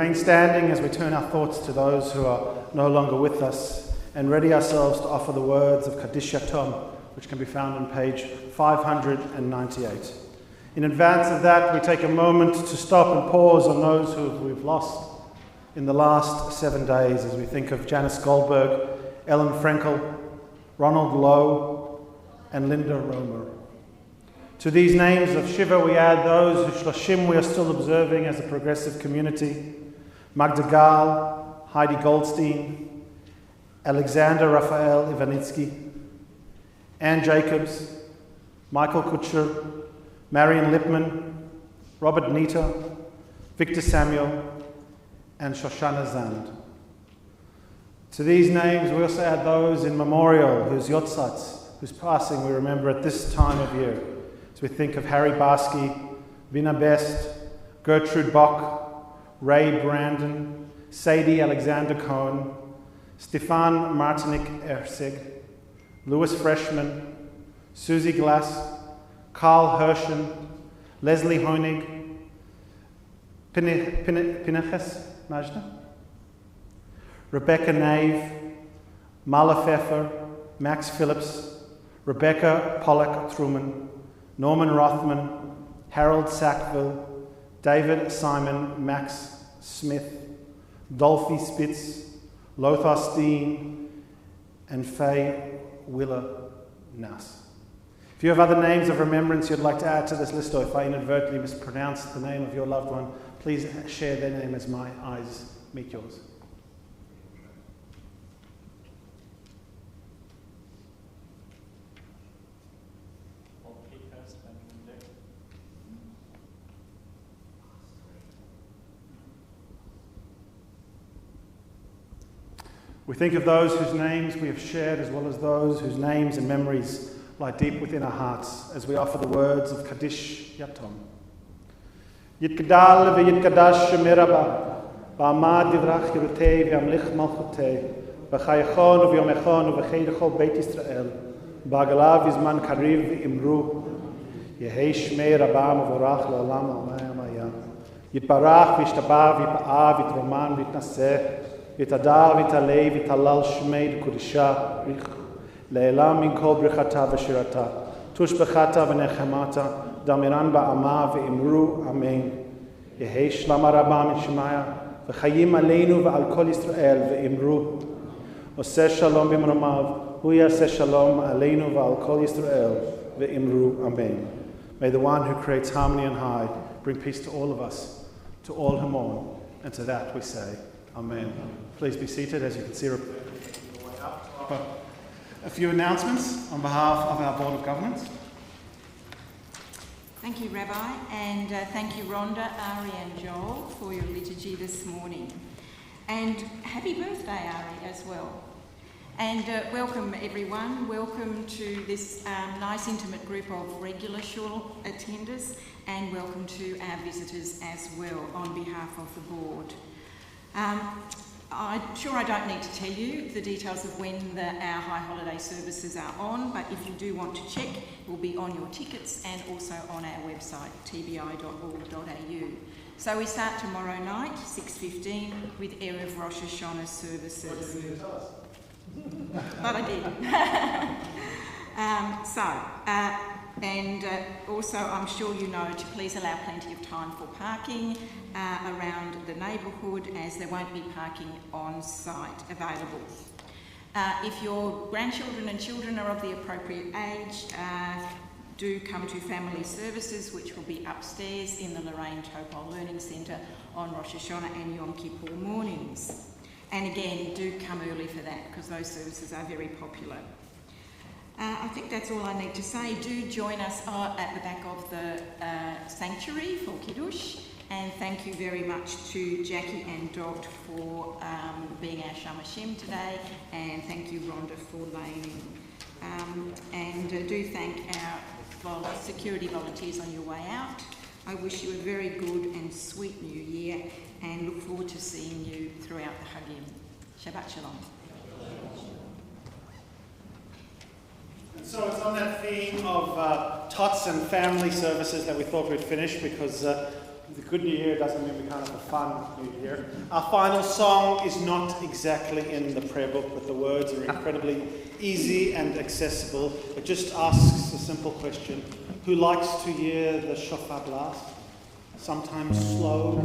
remain standing as we turn our thoughts to those who are no longer with us and ready ourselves to offer the words of Kaddish Yatom, which can be found on page 598. In advance of that, we take a moment to stop and pause on those who we've lost in the last 7 days as we think of Janice Goldberg, Ellen Frankel, Ronald Lowe, and Linda Romer. To these names of Shiva, we add those whose Shloshim we are still observing as a progressive community: Magda Gal, Heidi Goldstein, Alexander Raphael Ivanitsky, Anne Jacobs, Michael Kutcher, Marion Lipman, Robert Nita, Victor Samuel, and Shoshana Zand. To these names, we also add those in memorial whose yortzats, whose passing we remember at this time of year. As we think of Harry Barsky, Vina Best, Gertrude Bock, Ray Brandon, Sadie Alexander Cohen, Stefan Martinik Ersig, Louis Freshman, Susie Glass, Carl Hershen, Leslie Honig, Pinchas Majda, Rebecca Nave, Mala Pfeffer, Max Phillips, Rebecca Pollack Truman, Norman Rothman, Harold Sackville, David Simon Max Smith, Dolphy Spitz, Lothar Steen, and Faye Willer Nass. If you have other names of remembrance you'd like to add to this list, or if I inadvertently mispronounce the name of your loved one, please share their name as my eyes meet yours. We think of those whose names we have shared, as well as those whose names and memories lie deep within our hearts, as we offer the words of Kaddish Yatom. Yitkadal v'yitkadash shemiraba, v'amad divrach yerutei v'amlich malchutei, v'chayachon v'yomechon v'cheidecho Beit Yisrael, b'agalav v'zman kariv v'imru, yehei shmei rabba mevorach la'olam amayamaya, yitbarach v'yishtabav v'yipa'av v'yitroman v'yitnaseh, v'yitadar v'yitalei v'yitalal shmei d'kudisha rich, le'elam min kol brichata v'shirata, tush b'chata v'nechemata, damiran ba'ama v'imru amen. Yehei shlama rabba mishmaya, v'chayim aleinu v'al kol Yisrael v'imru. Oseh shalom b'mromav, hu yaseh shalom aleinu v'al kol Yisrael v'imru amen. May the one who creates harmony on high bring peace to all of us, to all who mourn, and to that we say amen. Please be seated. As you can see, a few announcements on behalf of our Board of Governance. Thank you, Rabbi, and thank you, Rhonda, Ari and Joel, for your liturgy this morning. And happy birthday, Ari, as well. And welcome, everyone. Welcome to this nice, intimate group of regular shul attenders, and welcome to our visitors as well on behalf of the board. I'm sure I don't need to tell you the details of when our high holiday services are on, but if you do want to check, it will be on your tickets and also on our website, tbi.org.au. So we start tomorrow night, 6:15, with Erev Rosh Hashanah services. But I did. And also I'm sure you know to please allow plenty of time for parking around the neighbourhood, as there won't be parking on site available. If your grandchildren and children are of the appropriate age, do come to family services, which will be upstairs in the Lorraine Topol Learning Centre on Rosh Hashanah and Yom Kippur mornings. And again, do come early for that, because those services are very popular. I think that's all I need to say. Do join us at the back of the sanctuary for Kiddush, and thank you very much to Jackie and Dot for being our Shamashim today, and thank you, Rhonda, for laning. And do thank our security volunteers on your way out. I wish you a very good and sweet New Year, and look forward to seeing you throughout the Hagim. Shabbat Shalom. So it's on that theme of tots and family services that we thought we'd finish, because The good New Year doesn't mean we can't have a fun New Year. Our final song is not exactly in the prayer book, but the words are incredibly easy and accessible. It just asks a simple question. Who likes to hear the shofar blast? Sometimes slow,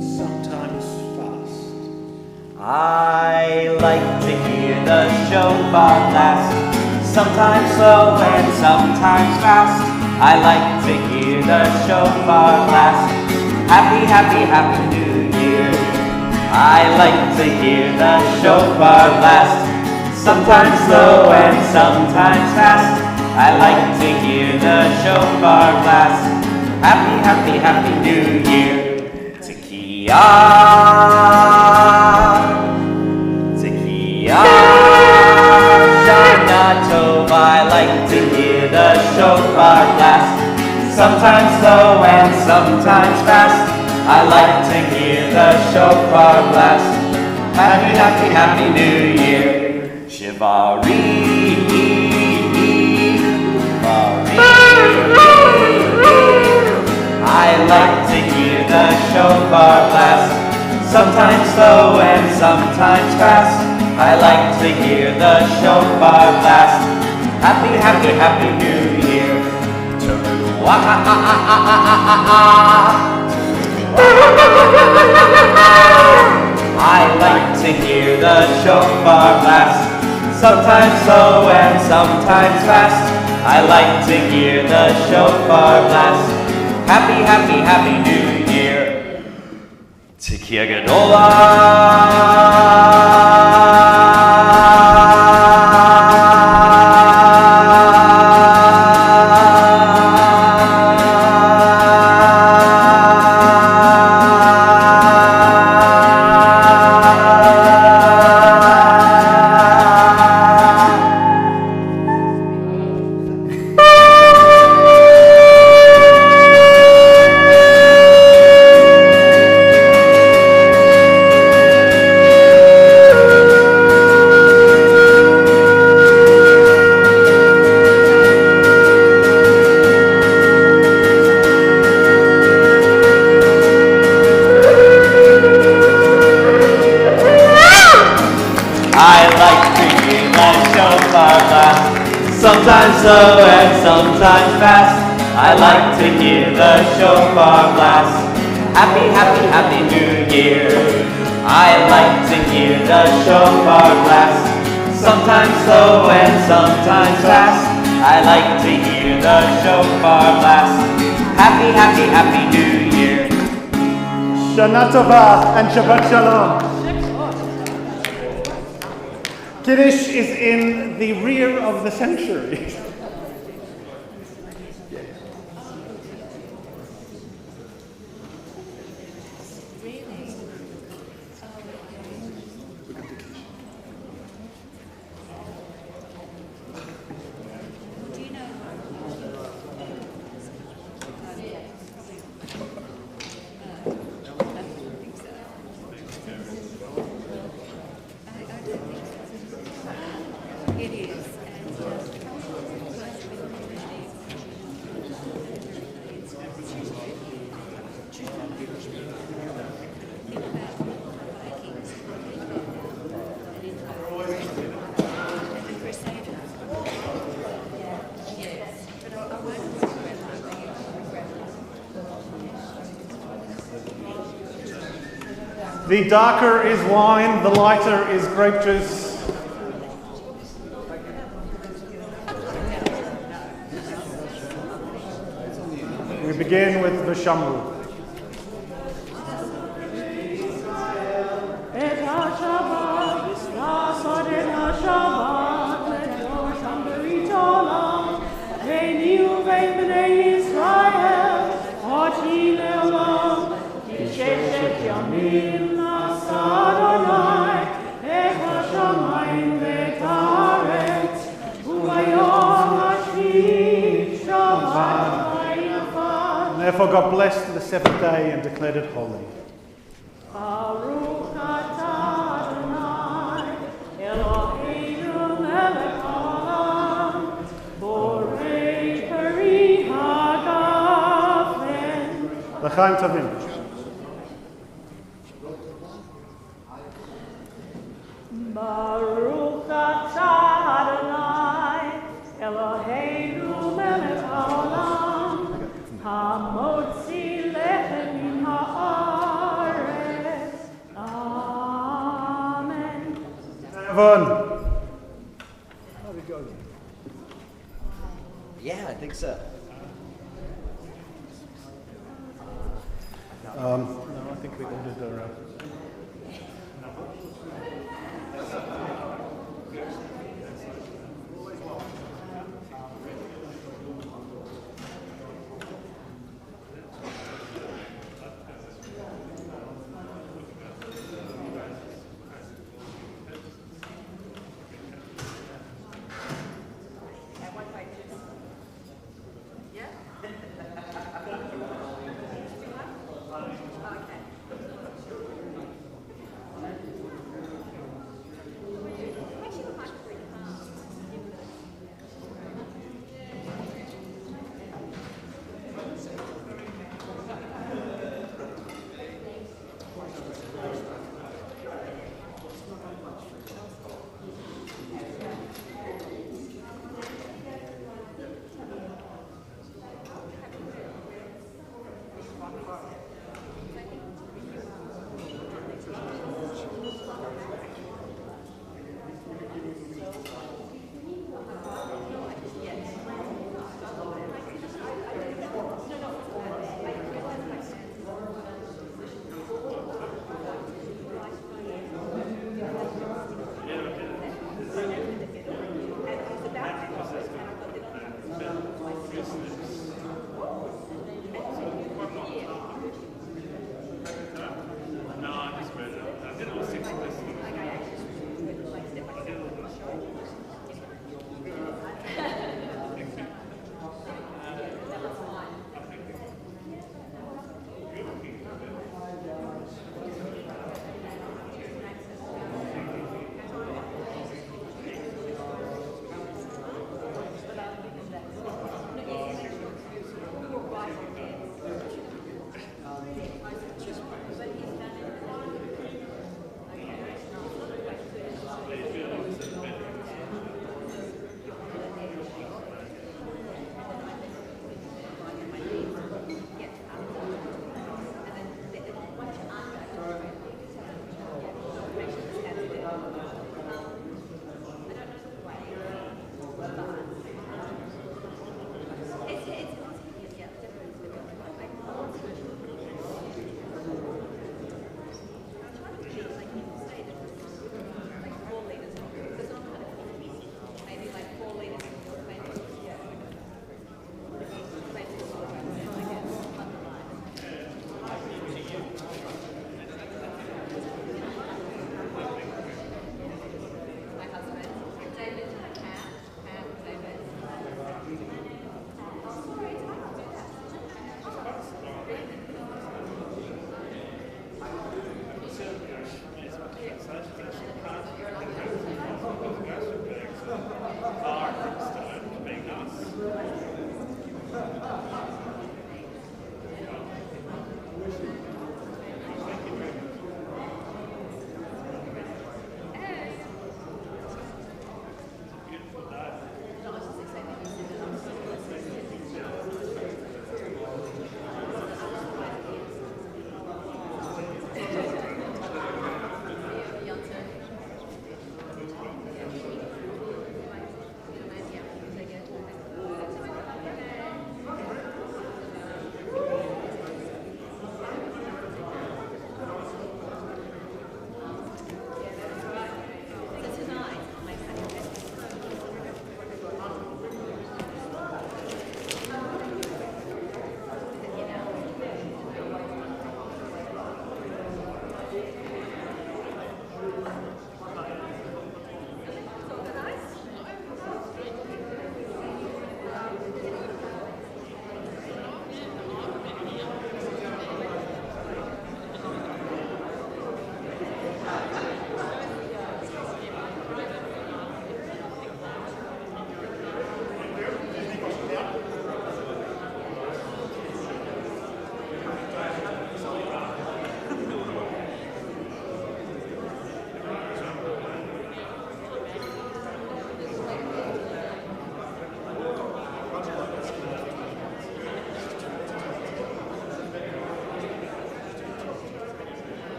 sometimes fast. I like to hear the shofar blast, sometimes slow and sometimes fast. I like to hear the shofar blast. Happy, happy, happy New Year. I like to hear the shofar blast, sometimes slow and sometimes fast. I like to hear the shofar blast. Happy, happy, happy New Year. Tekiah, Shana Tov. I like to hear the shofar blast, sometimes slow and sometimes fast. I like to hear the shofar blast. Happy, happy, happy New Year. Shivari, I like to hear the shofar blast, sometimes slow and sometimes fast. I like to hear the shofar blast. Happy, happy, happy New Year. I like to hear the shofar blast, sometimes slow and sometimes fast. I like to hear the shofar blast. Happy, happy, happy New Year. Tekiah sometimes slow and sometimes fast. I like to hear the shofar blast. Happy, happy, happy New Year. I like to hear the shofar blast, sometimes slow and sometimes fast. I like to hear the shofar blast. Happy, happy, happy New Year. Shana Tova and Shabbat Shalom. Kiddush is in the rear of the sanctuary. The darker is wine, the lighter is grape juice. We begin with Vishamru. Therefore God blessed the seventh day and declared it holy. Baruch atah Adonai, Eloheinu melech haolam, borei peri hagafen. L'chaim tovim. Baruch atah Adonai, Eloheinu melech haolam, hamotzi lechem min haaretz. Amen. Everyone. Yeah, I think so. No, I think we ordered the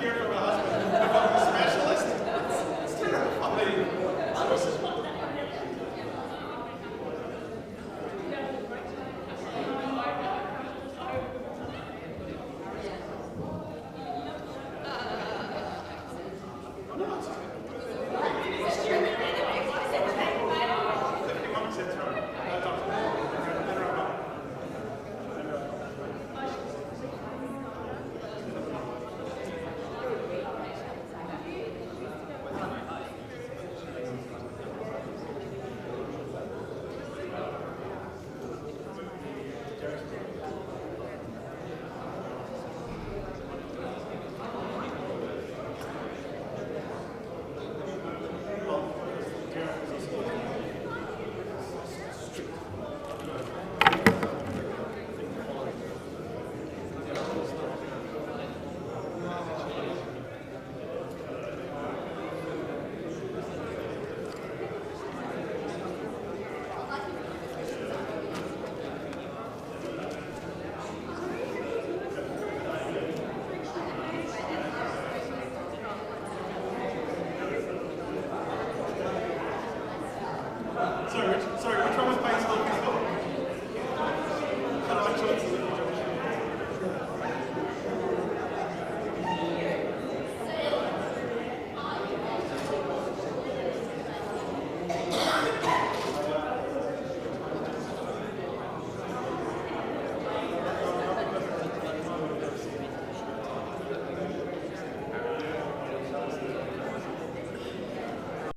careful